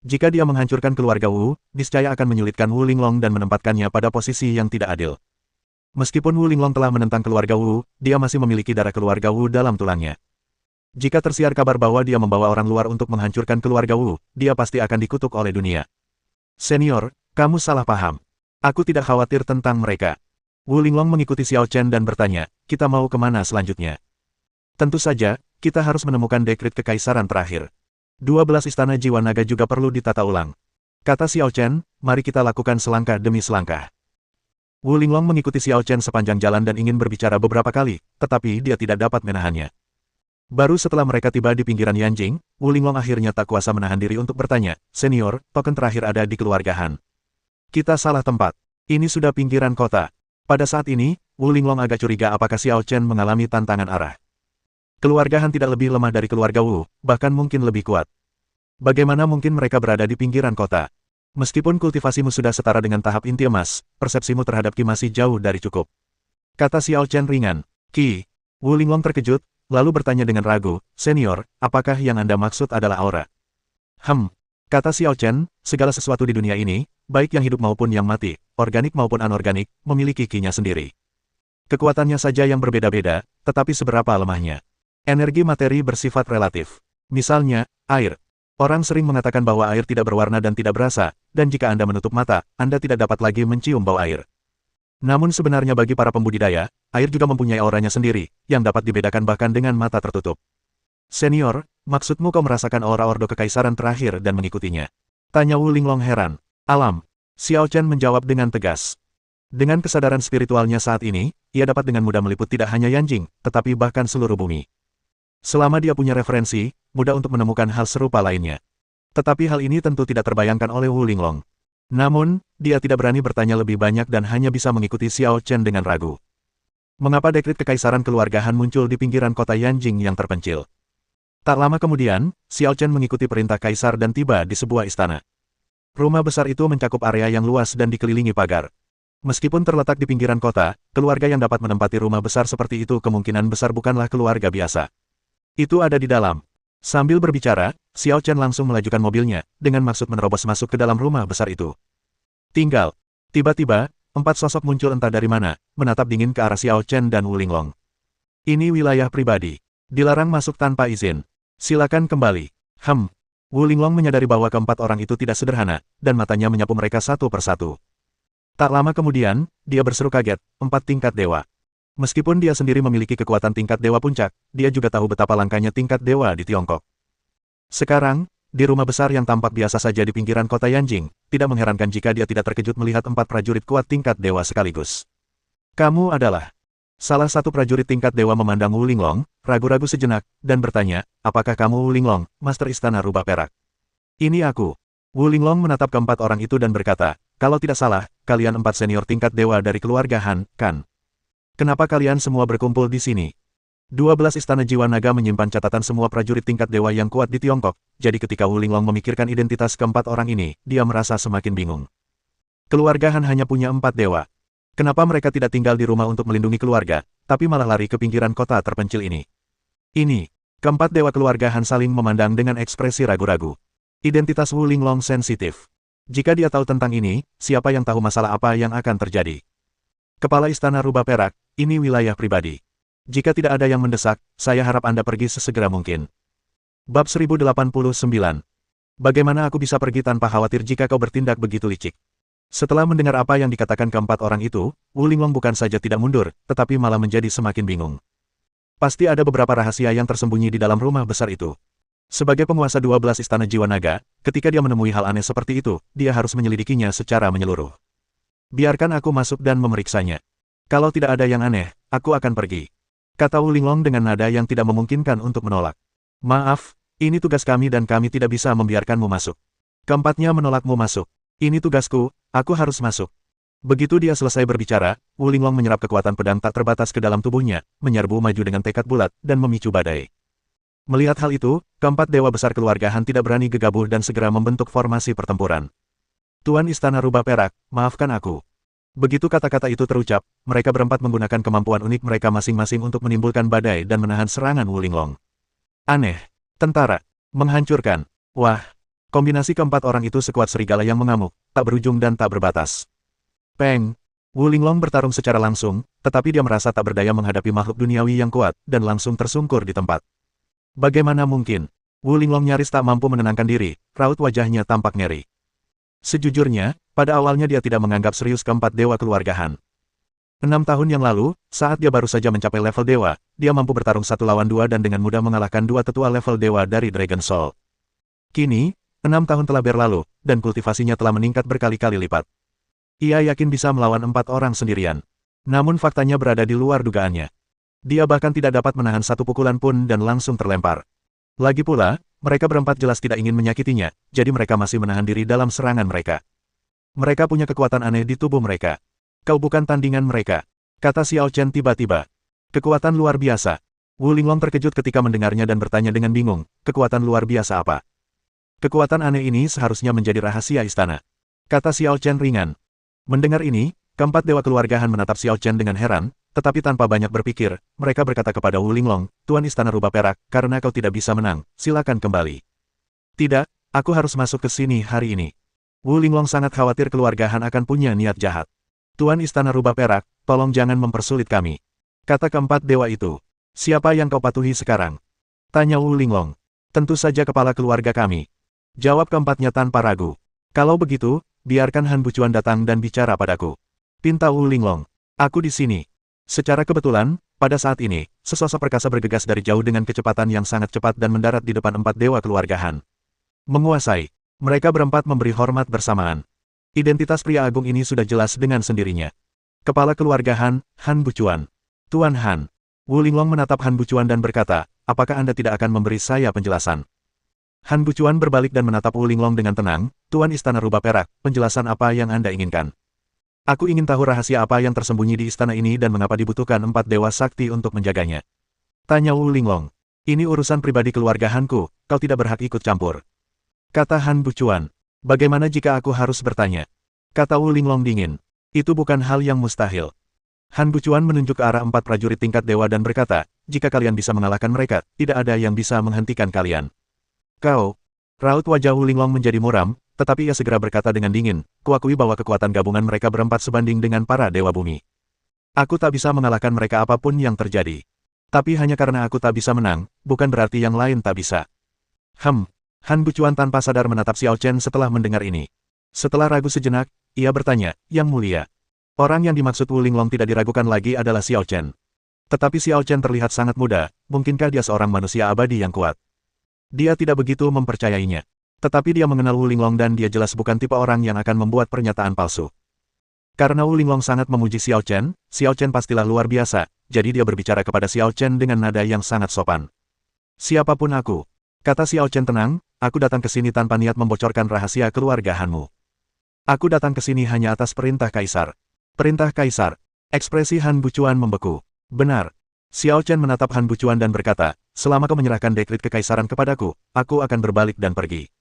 Jika dia menghancurkan keluarga Wu, niscaya akan menyulitkan Wu Linglong dan menempatkannya pada posisi yang tidak adil. Meskipun Wu Linglong telah menentang keluarga Wu, dia masih memiliki darah keluarga Wu dalam tulangnya. Jika tersiar kabar bahwa dia membawa orang luar untuk menghancurkan keluarga Wu, dia pasti akan dikutuk oleh dunia. Senior, kamu salah paham. Aku tidak khawatir tentang mereka. Wu Linglong mengikuti Xiao Chen dan bertanya, kita mau kemana selanjutnya? Tentu saja, kita harus menemukan dekrit kekaisaran terakhir. 12 istana jiwa naga juga perlu ditata ulang. Kata Xiao Chen, mari kita lakukan selangkah demi selangkah. Wu Linglong mengikuti Xiao Chen sepanjang jalan dan ingin berbicara beberapa kali, tetapi dia tidak dapat menahannya. Baru setelah mereka tiba di pinggiran Yanjing, Wu Linglong akhirnya tak kuasa menahan diri untuk bertanya, Senior, token terakhir ada di keluarga Han. Kita salah tempat. Ini sudah pinggiran kota. Pada saat ini, Wu Linglong agak curiga apakah Xiao Chen mengalami tantangan arah. Keluarga Han tidak lebih lemah dari keluarga Wu, bahkan mungkin lebih kuat. Bagaimana mungkin mereka berada di pinggiran kota? Meskipun kultivasimu sudah setara dengan tahap inti emas, persepsimu terhadap Qi masih jauh dari cukup. Kata Xiao Chen ringan. Qi. Wu Linglong terkejut, lalu bertanya dengan ragu, Senior, apakah yang Anda maksud adalah aura? Kata Xiao Chen, segala sesuatu di dunia ini, baik yang hidup maupun yang mati, organik maupun anorganik, memiliki Qi-nya sendiri. Kekuatannya saja yang berbeda-beda, tetapi seberapa lemahnya. Energi materi bersifat relatif. Misalnya, air. Orang sering mengatakan bahwa air tidak berwarna dan tidak berasa, dan jika Anda menutup mata, Anda tidak dapat lagi mencium bau air. Namun sebenarnya bagi para pembudidaya, air juga mempunyai auranya sendiri, yang dapat dibedakan bahkan dengan mata tertutup. Senior, maksudmu kau merasakan aura Ordo Kekaisaran terakhir dan mengikutinya? Tanya Wu Linglong heran. Alam. Xiao Chen menjawab dengan tegas. Dengan kesadaran spiritualnya saat ini, ia dapat dengan mudah meliput tidak hanya Yanjing, tetapi bahkan seluruh bumi. Selama dia punya referensi, mudah untuk menemukan hal serupa lainnya. Tetapi hal ini tentu tidak terbayangkan oleh Wu Linglong. Namun, dia tidak berani bertanya lebih banyak dan hanya bisa mengikuti Xiao Chen dengan ragu. Mengapa dekrit kekaisaran keluarga Han muncul di pinggiran kota Yanjing yang terpencil? Tak lama kemudian, Xiao Chen mengikuti perintah kaisar dan tiba di sebuah istana. Rumah besar itu mencakup area yang luas dan dikelilingi pagar. Meskipun terletak di pinggiran kota, keluarga yang dapat menempati rumah besar seperti itu kemungkinan besar bukanlah keluarga biasa. Itu ada di dalam. Sambil berbicara, Xiao Chen langsung melajukan mobilnya, dengan maksud menerobos masuk ke dalam rumah besar itu. Tiba-tiba, 4 sosok muncul entah dari mana, menatap dingin ke arah Xiao Chen dan Wu Linglong. Ini wilayah pribadi. Dilarang masuk tanpa izin. Silakan kembali. Wu Linglong menyadari bahwa keempat orang itu tidak sederhana, dan matanya menyapu mereka satu persatu. Tak lama kemudian, dia berseru kaget, 4 tingkat dewa. Meskipun dia sendiri memiliki kekuatan tingkat dewa puncak, dia juga tahu betapa langkanya tingkat dewa di Tiongkok. Sekarang, di rumah besar yang tampak biasa saja di pinggiran kota Yanjing, tidak mengherankan jika dia tidak terkejut melihat 4 prajurit kuat tingkat dewa sekaligus. Kamu adalah... Salah satu prajurit tingkat dewa memandang Wu Linglong, ragu-ragu sejenak, dan bertanya, apakah kamu Wu Linglong, Master Istana Rubah Perak? Ini aku. Wu Linglong menatap keempat orang itu dan berkata, kalau tidak salah, kalian 4 senior tingkat dewa dari keluarga Han, kan? Kenapa kalian semua berkumpul di sini? 12 istana jiwa naga menyimpan catatan semua prajurit tingkat dewa yang kuat di Tiongkok, jadi ketika Wu Linglong memikirkan identitas keempat orang ini, dia merasa semakin bingung. Keluarga Han hanya punya 4 dewa. Kenapa mereka tidak tinggal di rumah untuk melindungi keluarga, tapi malah lari ke pinggiran kota terpencil ini? Ini, keempat dewa keluarga Han saling memandang dengan ekspresi ragu-ragu. Identitas Wu Linglong sensitif. Jika dia tahu tentang ini, siapa yang tahu masalah apa yang akan terjadi? Kepala Istana Rubah Perak, ini wilayah pribadi. Jika tidak ada yang mendesak, saya harap Anda pergi sesegera mungkin. Bab 1089. Bagaimana aku bisa pergi tanpa khawatir jika kau bertindak begitu licik? Setelah mendengar apa yang dikatakan keempat orang itu, Wu Linglong bukan saja tidak mundur, tetapi malah menjadi semakin bingung. Pasti ada beberapa rahasia yang tersembunyi di dalam rumah besar itu. Sebagai penguasa 12 istana jiwa naga, ketika dia menemui hal aneh seperti itu, dia harus menyelidikinya secara menyeluruh. Biarkan aku masuk dan memeriksanya. Kalau tidak ada yang aneh, aku akan pergi. Kata Wu Linglong dengan nada yang tidak memungkinkan untuk menolak. Maaf, ini tugas kami dan kami tidak bisa membiarkanmu masuk. Keempatnya menolakmu masuk. Ini tugasku, aku harus masuk. Begitu dia selesai berbicara, Wu Linglong menyerap kekuatan pedang tak terbatas ke dalam tubuhnya, menyerbu maju dengan tekad bulat, dan memicu badai. Melihat hal itu, keempat dewa besar keluarga Han tidak berani gegabah dan segera membentuk formasi pertempuran. Tuan Istana Rubah Perak, maafkan aku. Begitu kata-kata itu terucap, mereka berempat menggunakan kemampuan unik mereka masing-masing untuk menimbulkan badai dan menahan serangan Wu Linglong. Aneh. Tentara. Menghancurkan. Wah. Kombinasi keempat orang itu sekuat serigala yang mengamuk, tak berujung dan tak berbatas. Peng. Wu Linglong bertarung secara langsung, tetapi dia merasa tak berdaya menghadapi makhluk duniawi yang kuat, dan langsung tersungkur di tempat. Bagaimana mungkin? Wu Linglong nyaris tak mampu menenangkan diri, raut wajahnya tampak ngeri. Sejujurnya, pada awalnya dia tidak menganggap serius keempat dewa keluarga Han. 6 tahun yang lalu, saat dia baru saja mencapai level dewa, dia mampu bertarung 1 lawan 2 dan dengan mudah mengalahkan 2 tetua level dewa dari Dragon Soul. Kini, 6 tahun telah berlalu, dan kultivasinya telah meningkat berkali-kali lipat. Ia yakin bisa melawan 4 orang sendirian. Namun faktanya berada di luar dugaannya. Dia bahkan tidak dapat menahan 1 pukulan pun dan langsung terlempar. Lagi pula, mereka berempat jelas tidak ingin menyakitinya, jadi mereka masih menahan diri dalam serangan mereka. Mereka punya kekuatan aneh di tubuh mereka. Kau bukan tandingan mereka, kata Xiao Chen tiba-tiba. Kekuatan luar biasa. Wu Linglong terkejut ketika mendengarnya dan bertanya dengan bingung, kekuatan luar biasa apa? Kekuatan aneh ini seharusnya menjadi rahasia istana, kata Xiao Chen ringan. Mendengar ini, keempat dewa keluarga Han menatap Xiao Chen dengan heran, tetapi tanpa banyak berpikir, mereka berkata kepada Wu Linglong, Tuan Istana Rubah Perak, karena kau tidak bisa menang, silakan kembali. Tidak, aku harus masuk ke sini hari ini. Wu Linglong sangat khawatir keluarga Han akan punya niat jahat. Tuan Istana Rubah Perak, tolong jangan mempersulit kami. Kata keempat dewa itu. Siapa yang kau patuhi sekarang? Tanya Wu Linglong. Tentu saja kepala keluarga kami. Jawab keempatnya tanpa ragu. Kalau begitu, biarkan Han Bucuan datang dan bicara padaku. Pinta Wu Linglong. Aku di sini. Secara kebetulan, pada saat ini, sesosok perkasa bergegas dari jauh dengan kecepatan yang sangat cepat dan mendarat di depan empat dewa keluarga Han. Menguasai. Mereka berempat memberi hormat bersamaan. Identitas pria agung ini sudah jelas dengan sendirinya. Kepala keluarga Han, Han Bucuan. Tuan Han. Wu Linglong menatap Han Bucuan dan berkata, apakah Anda tidak akan memberi saya penjelasan? Han Bucuan berbalik dan menatap Wu Linglong dengan tenang, Tuan Istana Rubah Perak, penjelasan apa yang Anda inginkan? Aku ingin tahu rahasia apa yang tersembunyi di istana ini dan mengapa dibutuhkan empat dewa sakti untuk menjaganya. Tanya Wu Linglong. Ini urusan pribadi keluarga Hanku, kau tidak berhak ikut campur. Kata Han Bucuan. Bagaimana jika aku harus bertanya? Kata Wu Linglong dingin. Itu bukan hal yang mustahil. Han Bucuan menunjuk ke arah empat prajurit tingkat dewa dan berkata, jika kalian bisa mengalahkan mereka, tidak ada yang bisa menghentikan kalian. Kau. Raut wajah Wu Linglong menjadi muram, tetapi ia segera berkata dengan dingin, kuakui bahwa kekuatan gabungan mereka berempat sebanding dengan para dewa bumi. Aku tak bisa mengalahkan mereka apapun yang terjadi. Tapi hanya karena aku tak bisa menang, bukan berarti yang lain tak bisa. Han Bucuan tanpa sadar menatap Xiao Chen setelah mendengar ini. Setelah ragu sejenak, ia bertanya, Yang Mulia. Orang yang dimaksud Wu Linglong tidak diragukan lagi adalah Xiao Chen. Tetapi Xiao Chen terlihat sangat muda, mungkinkah dia seorang manusia abadi yang kuat? Dia tidak begitu mempercayainya. Tetapi dia mengenal Wu Linglong dan dia jelas bukan tipe orang yang akan membuat pernyataan palsu. Karena Wu Linglong sangat memuji Xiao Chen pastilah luar biasa, jadi dia berbicara kepada Xiao Chen dengan nada yang sangat sopan. Siapapun aku, kata Xiao Chen tenang, aku datang ke sini tanpa niat membocorkan rahasia keluarga Hanmu. Aku datang ke sini hanya atas perintah Kaisar. Perintah Kaisar. Ekspresi Han Bucuan membeku. Benar. Xiao Chen menatap Han Bucuan dan berkata, selama kau menyerahkan dekrit kekaisaran kepadaku, aku akan berbalik dan pergi.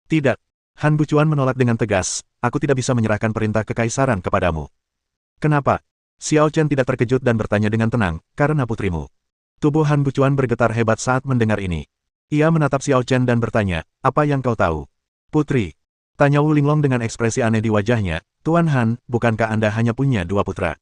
Tidak. Han Bucuan menolak dengan tegas, aku tidak bisa menyerahkan perintah kekaisaran kepadamu. Kenapa? Xiao Chen tidak terkejut dan bertanya dengan tenang, karena putrimu. Tubuh Han Bucuan bergetar hebat saat mendengar ini. Ia menatap Xiao Chen dan bertanya, apa yang kau tahu? Putri. Tanya Wu Linglong dengan ekspresi aneh di wajahnya, Tuan Han, bukankah Anda hanya punya dua putra?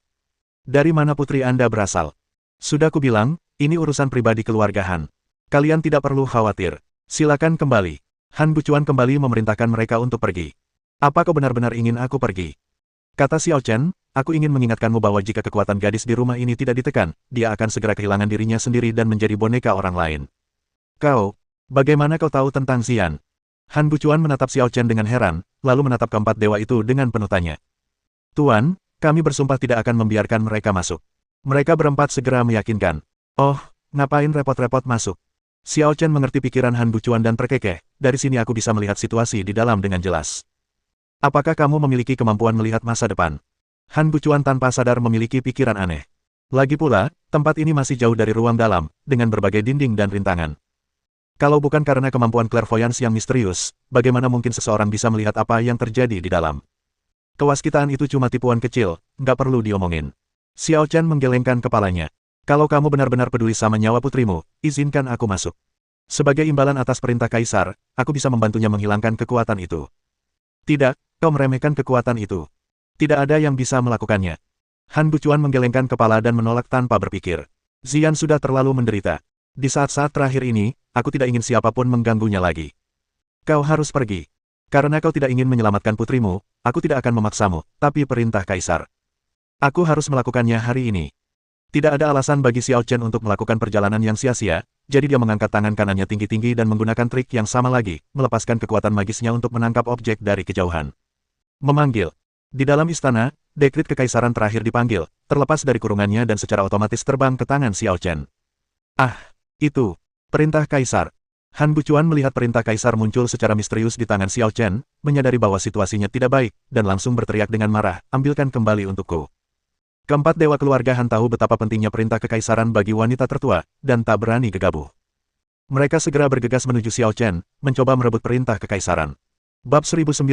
Dari mana putri Anda berasal? Sudah kubilang, ini urusan pribadi keluarga Han. Kalian tidak perlu khawatir. Silakan kembali. Han Bucuan kembali memerintahkan mereka untuk pergi. Apa kau benar-benar ingin aku pergi? Kata Xiao Chen, aku ingin mengingatkanmu bahwa jika kekuatan gadis di rumah ini tidak ditekan, dia akan segera kehilangan dirinya sendiri dan menjadi boneka orang lain. Kau, bagaimana kau tahu tentang Xian? Han Bucuan menatap Xiao Chen dengan heran, lalu menatap keempat dewa itu dengan penuh tanya. Tuan, kami bersumpah tidak akan membiarkan mereka masuk. Mereka berempat segera meyakinkan. Oh, ngapain repot-repot masuk? Xiao Chen mengerti pikiran Han Bucuan dan terkekeh, dari sini aku bisa melihat situasi di dalam dengan jelas. Apakah kamu memiliki kemampuan melihat masa depan? Han Bucuan tanpa sadar memiliki pikiran aneh. Lagi pula, tempat ini masih jauh dari ruang dalam, dengan berbagai dinding dan rintangan. Kalau bukan karena kemampuan clairvoyance yang misterius, bagaimana mungkin seseorang bisa melihat apa yang terjadi di dalam? Kewaskitaan itu cuma tipuan kecil, nggak perlu diomongin. Xiao Chen menggelengkan kepalanya. Kalau kamu benar-benar peduli sama nyawa putrimu, izinkan aku masuk. Sebagai imbalan atas perintah Kaisar, aku bisa membantunya menghilangkan kekuatan itu. Tidak, kau meremehkan kekuatan itu. Tidak ada yang bisa melakukannya. Han Bucuan menggelengkan kepala dan menolak tanpa berpikir. Xian sudah terlalu menderita. Di saat-saat terakhir ini, aku tidak ingin siapapun mengganggunya lagi. Kau harus pergi. Karena kau tidak ingin menyelamatkan putrimu, aku tidak akan memaksamu, tapi perintah Kaisar. Aku harus melakukannya hari ini. Tidak ada alasan bagi Xiao Chen untuk melakukan perjalanan yang sia-sia, jadi dia mengangkat tangan kanannya tinggi-tinggi dan menggunakan trik yang sama lagi, melepaskan kekuatan magisnya untuk menangkap objek dari kejauhan. Memanggil. Di dalam istana, dekrit kekaisaran terakhir dipanggil, terlepas dari kurungannya dan secara otomatis terbang ke tangan Xiao Chen. Ah! Itu, perintah Kaisar. Han Bucuan melihat perintah Kaisar muncul secara misterius di tangan Xiao Chen, menyadari bahwa situasinya tidak baik, dan langsung berteriak dengan marah, ambilkan kembali untukku. Keempat dewa keluarga Han tahu betapa pentingnya perintah kekaisaran bagi wanita tertua, dan tak berani gegabah. Mereka segera bergegas menuju Xiao Chen, mencoba merebut perintah kekaisaran. Bab 1090.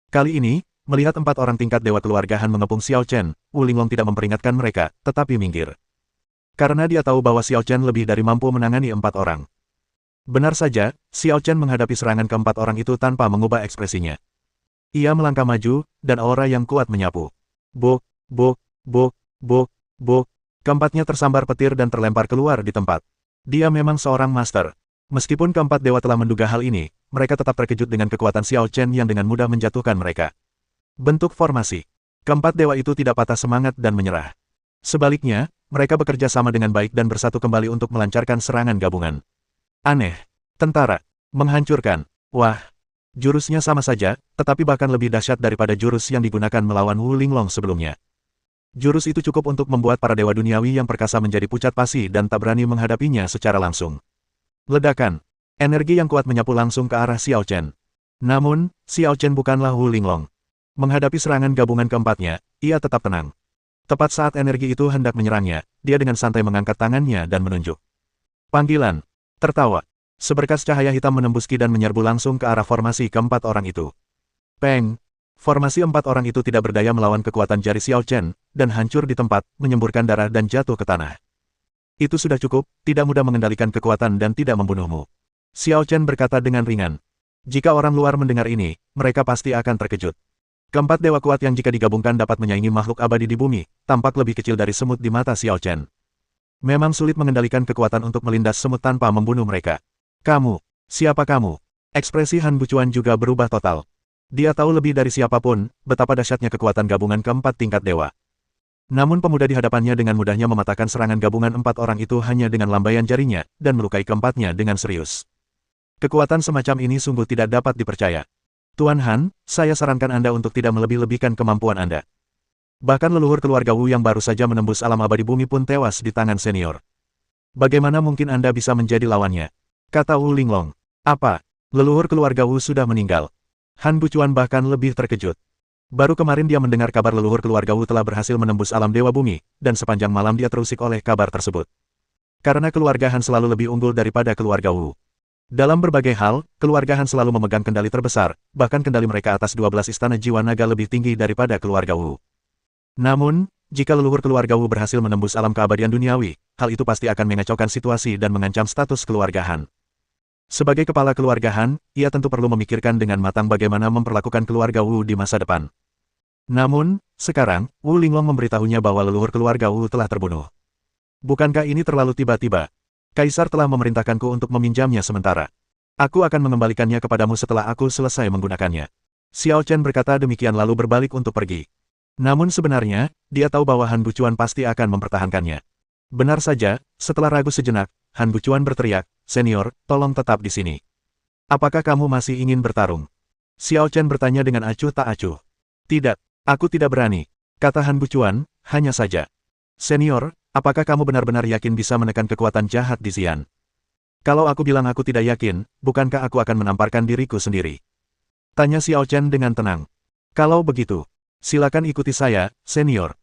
Kali ini, melihat empat orang tingkat dewa keluarga Han mengepung Xiao Chen, Wu Linglong tidak memperingatkan mereka, tetapi minggir. Karena dia tahu bahwa Xiao Chen lebih dari mampu menangani empat orang. Benar saja, Xiao Chen menghadapi serangan keempat orang itu tanpa mengubah ekspresinya. Ia melangkah maju, dan aura yang kuat menyapu. Bok, bok, bok, bok, bok. Keempatnya tersambar petir dan terlempar keluar di tempat. Dia memang seorang master. Meskipun keempat dewa telah menduga hal ini, mereka tetap terkejut dengan kekuatan Xiao Chen yang dengan mudah menjatuhkan mereka. Bentuk formasi. Keempat dewa itu tidak patah semangat dan menyerah. Sebaliknya, mereka bekerja sama dengan baik dan bersatu kembali untuk melancarkan serangan gabungan. Aneh. Tentara. Menghancurkan. Wah. Jurusnya sama saja, tetapi bahkan lebih dahsyat daripada jurus yang digunakan melawan Wu Linglong sebelumnya. Jurus itu cukup untuk membuat para dewa duniawi yang perkasa menjadi pucat pasi dan tak berani menghadapinya secara langsung. Ledakan. Energi yang kuat menyapu langsung ke arah Xiao Chen. Namun, Xiao Chen bukanlah Wu Linglong. Menghadapi serangan gabungan keempatnya, ia tetap tenang. Tepat saat energi itu hendak menyerangnya, dia dengan santai mengangkat tangannya dan menunjuk. Panggilan. Tertawa. Seberkas cahaya hitam menembus ki dan menyerbu langsung ke arah formasi keempat orang itu. Peng! Formasi empat orang itu tidak berdaya melawan kekuatan jari Xiao Chen, dan hancur di tempat, menyemburkan darah dan jatuh ke tanah. Itu sudah cukup, tidak mudah mengendalikan kekuatan dan tidak membunuhmu. Xiao Chen berkata dengan ringan. Jika orang luar mendengar ini, mereka pasti akan terkejut. Keempat dewa kuat yang jika digabungkan dapat menyaingi makhluk abadi di bumi, tampak lebih kecil dari semut di mata Xiao Chen. Memang sulit mengendalikan kekuatan untuk melindas semut tanpa membunuh mereka. Kamu, siapa kamu? Ekspresi Han Bucuan juga berubah total. Dia tahu lebih dari siapapun, betapa dahsyatnya kekuatan gabungan keempat tingkat dewa. Namun pemuda di hadapannya dengan mudahnya mematahkan serangan gabungan empat orang itu hanya dengan lambaian jarinya, dan melukai keempatnya dengan serius. Kekuatan semacam ini sungguh tidak dapat dipercaya. Tuan Han, saya sarankan Anda untuk tidak melebih-lebihkan kemampuan Anda. Bahkan leluhur keluarga Wu yang baru saja menembus alam abadi bumi pun tewas di tangan senior. Bagaimana mungkin Anda bisa menjadi lawannya? Kata Wu Linglong. Apa? Leluhur keluarga Wu sudah meninggal. Han Bucuan bahkan lebih terkejut. Baru kemarin dia mendengar kabar leluhur keluarga Wu telah berhasil menembus alam dewa bumi, dan sepanjang malam dia terusik oleh kabar tersebut. Karena keluarga Han selalu lebih unggul daripada keluarga Wu. Dalam berbagai hal, keluarga Han selalu memegang kendali terbesar, bahkan kendali mereka atas 12 istana jiwa naga lebih tinggi daripada keluarga Wu. Namun, jika leluhur keluarga Wu berhasil menembus alam keabadian duniawi, hal itu pasti akan mengacaukan situasi dan mengancam status keluarga Han. Sebagai kepala keluarga Han, ia tentu perlu memikirkan dengan matang bagaimana memperlakukan keluarga Wu di masa depan. Namun, sekarang, Wu Linglong memberitahunya bahwa leluhur keluarga Wu telah terbunuh. Bukankah ini terlalu tiba-tiba? Kaisar telah memerintahkanku untuk meminjamnya sementara. Aku akan mengembalikannya kepadamu setelah aku selesai menggunakannya. Xiao Chen berkata demikian lalu berbalik untuk pergi. Namun sebenarnya, dia tahu bahwa Han Bucuan pasti akan mempertahankannya. Benar saja, setelah ragu sejenak, Han Bucuan berteriak, Senior, tolong tetap di sini. Apakah kamu masih ingin bertarung? Xiao Chen bertanya dengan acuh tak acuh. Tidak, aku tidak berani, kata Han Bucuan, hanya saja. Senior, apakah kamu benar-benar yakin bisa menekan kekuatan jahat di Xian? Kalau aku bilang aku tidak yakin, bukankah aku akan menamparkan diriku sendiri? Tanya Xiao Chen dengan tenang. Kalau begitu, silakan ikuti saya, Senior.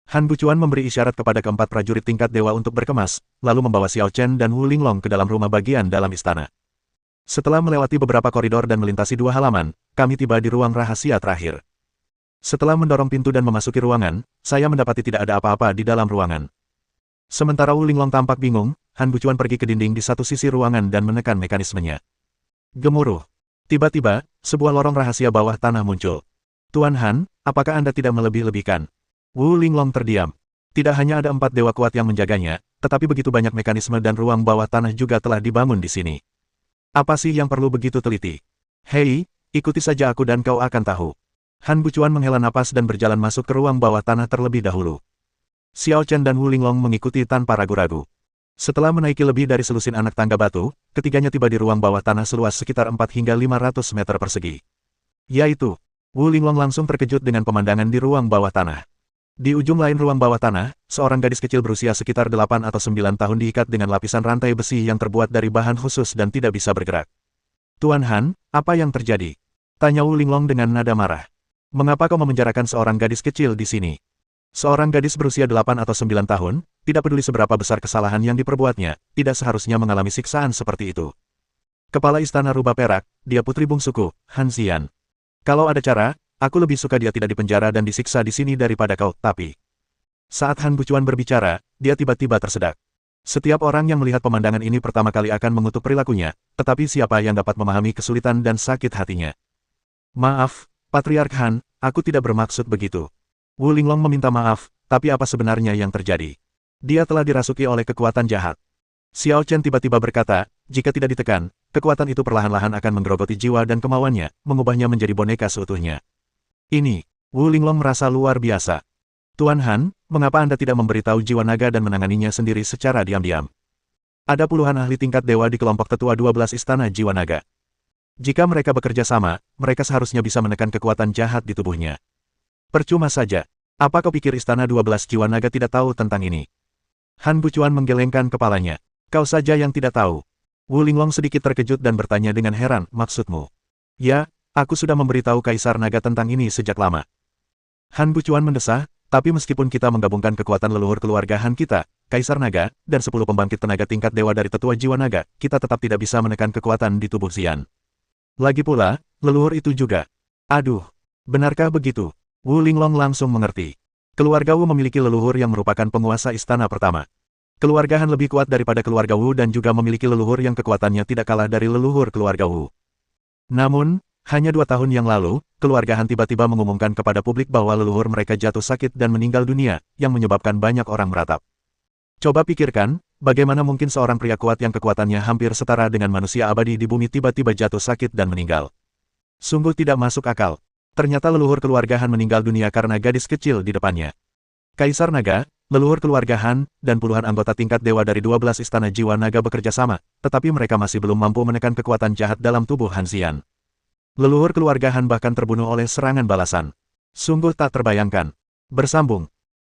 Han Bucuan memberi isyarat kepada keempat prajurit tingkat dewa untuk berkemas, lalu membawa Xiao Chen dan Wu Linglong ke dalam rumah bagian dalam istana. Setelah melewati beberapa koridor dan melintasi 2 halaman, kami tiba di ruang rahasia terakhir. Setelah mendorong pintu dan memasuki ruangan, saya mendapati tidak ada apa-apa di dalam ruangan. Sementara Wu Linglong tampak bingung, Han Bucuan pergi ke dinding di satu sisi ruangan dan menekan mekanismenya. Gemuruh. Tiba-tiba, sebuah lorong rahasia bawah tanah muncul. Tuan Han, apakah Anda tidak melebih-lebihkan? Wu Linglong terdiam. Tidak hanya ada 4 dewa kuat yang menjaganya, tetapi begitu banyak mekanisme dan ruang bawah tanah juga telah dibangun di sini. Apa sih yang perlu begitu teliti? Hei, ikuti saja aku dan kau akan tahu. Han Bucuan menghela napas dan berjalan masuk ke ruang bawah tanah terlebih dahulu. Xiao Chen dan Wu Linglong mengikuti tanpa ragu-ragu. Setelah menaiki lebih dari selusin anak tangga batu, ketiganya tiba di ruang bawah tanah seluas sekitar 4 hingga 500 meter persegi. Yaitu, Wu Linglong langsung terkejut dengan pemandangan di ruang bawah tanah. Di ujung lain ruang bawah tanah, seorang gadis kecil berusia sekitar 8 atau 9 tahun diikat dengan lapisan rantai besi yang terbuat dari bahan khusus dan tidak bisa bergerak. Tuan Han, apa yang terjadi? Tanya Wu Linglong dengan nada marah. Mengapa kau memenjarakan seorang gadis kecil di sini? Seorang gadis berusia 8 atau 9 tahun, tidak peduli seberapa besar kesalahan yang diperbuatnya, tidak seharusnya mengalami siksaan seperti itu. Kepala Istana Rubah Perak, dia putri bungsuku, Han Xian. Kalau ada cara, aku lebih suka dia tidak dipenjara dan disiksa di sini daripada kau, tapi... Saat Han Bucuan berbicara, dia tiba-tiba tersedak. Setiap orang yang melihat pemandangan ini pertama kali akan mengutuk perilakunya, tetapi siapa yang dapat memahami kesulitan dan sakit hatinya? Maaf, Patriark Han, aku tidak bermaksud begitu. Wu Linglong meminta maaf, tapi apa sebenarnya yang terjadi? Dia telah dirasuki oleh kekuatan jahat. Xiao Chen tiba-tiba berkata, jika tidak ditekan, kekuatan itu perlahan-lahan akan menggerogoti jiwa dan kemauannya, mengubahnya menjadi boneka seutuhnya. Ini, Wu Linglong merasa luar biasa. Tuan Han, mengapa Anda tidak memberitahu jiwa naga dan menanganinya sendiri secara diam-diam? Ada puluhan ahli tingkat dewa di kelompok tetua 12 istana jiwa naga. Jika mereka bekerja sama, mereka seharusnya bisa menekan kekuatan jahat di tubuhnya. Percuma saja. Apa kau pikir istana 12 jiwa naga tidak tahu tentang ini? Han Bucuan menggelengkan kepalanya. Kau saja yang tidak tahu. Wu Linglong sedikit terkejut dan bertanya dengan heran, maksudmu? Ya, aku sudah memberitahu Kaisar Naga tentang ini sejak lama. Han Bucuan mendesah, tapi meskipun kita menggabungkan kekuatan leluhur keluarga Han kita, Kaisar Naga, dan 10 pembangkit tenaga tingkat dewa dari tetua jiwa naga, kita tetap tidak bisa menekan kekuatan di tubuh Xian. Lagi pula, leluhur itu juga. Aduh, benarkah begitu? Wu Linglong langsung mengerti. Keluarga Wu memiliki leluhur yang merupakan penguasa istana pertama. Keluarga Han lebih kuat daripada keluarga Wu dan juga memiliki leluhur yang kekuatannya tidak kalah dari leluhur keluarga Wu. Namun, hanya 2 tahun yang lalu, keluarga Han tiba-tiba mengumumkan kepada publik bahwa leluhur mereka jatuh sakit dan meninggal dunia, yang menyebabkan banyak orang meratap. Coba pikirkan, bagaimana mungkin seorang pria kuat yang kekuatannya hampir setara dengan manusia abadi di bumi tiba-tiba jatuh sakit dan meninggal. Sungguh tidak masuk akal. Ternyata leluhur keluarga Han meninggal dunia karena gadis kecil di depannya. Kaisar Naga, leluhur keluarga Han, dan puluhan anggota tingkat dewa dari 12 istana jiwa naga bekerja sama, tetapi mereka masih belum mampu menekan kekuatan jahat dalam tubuh Han Xian. Leluhur keluarga Han bahkan terbunuh oleh serangan balasan. Sungguh tak terbayangkan. Bersambung.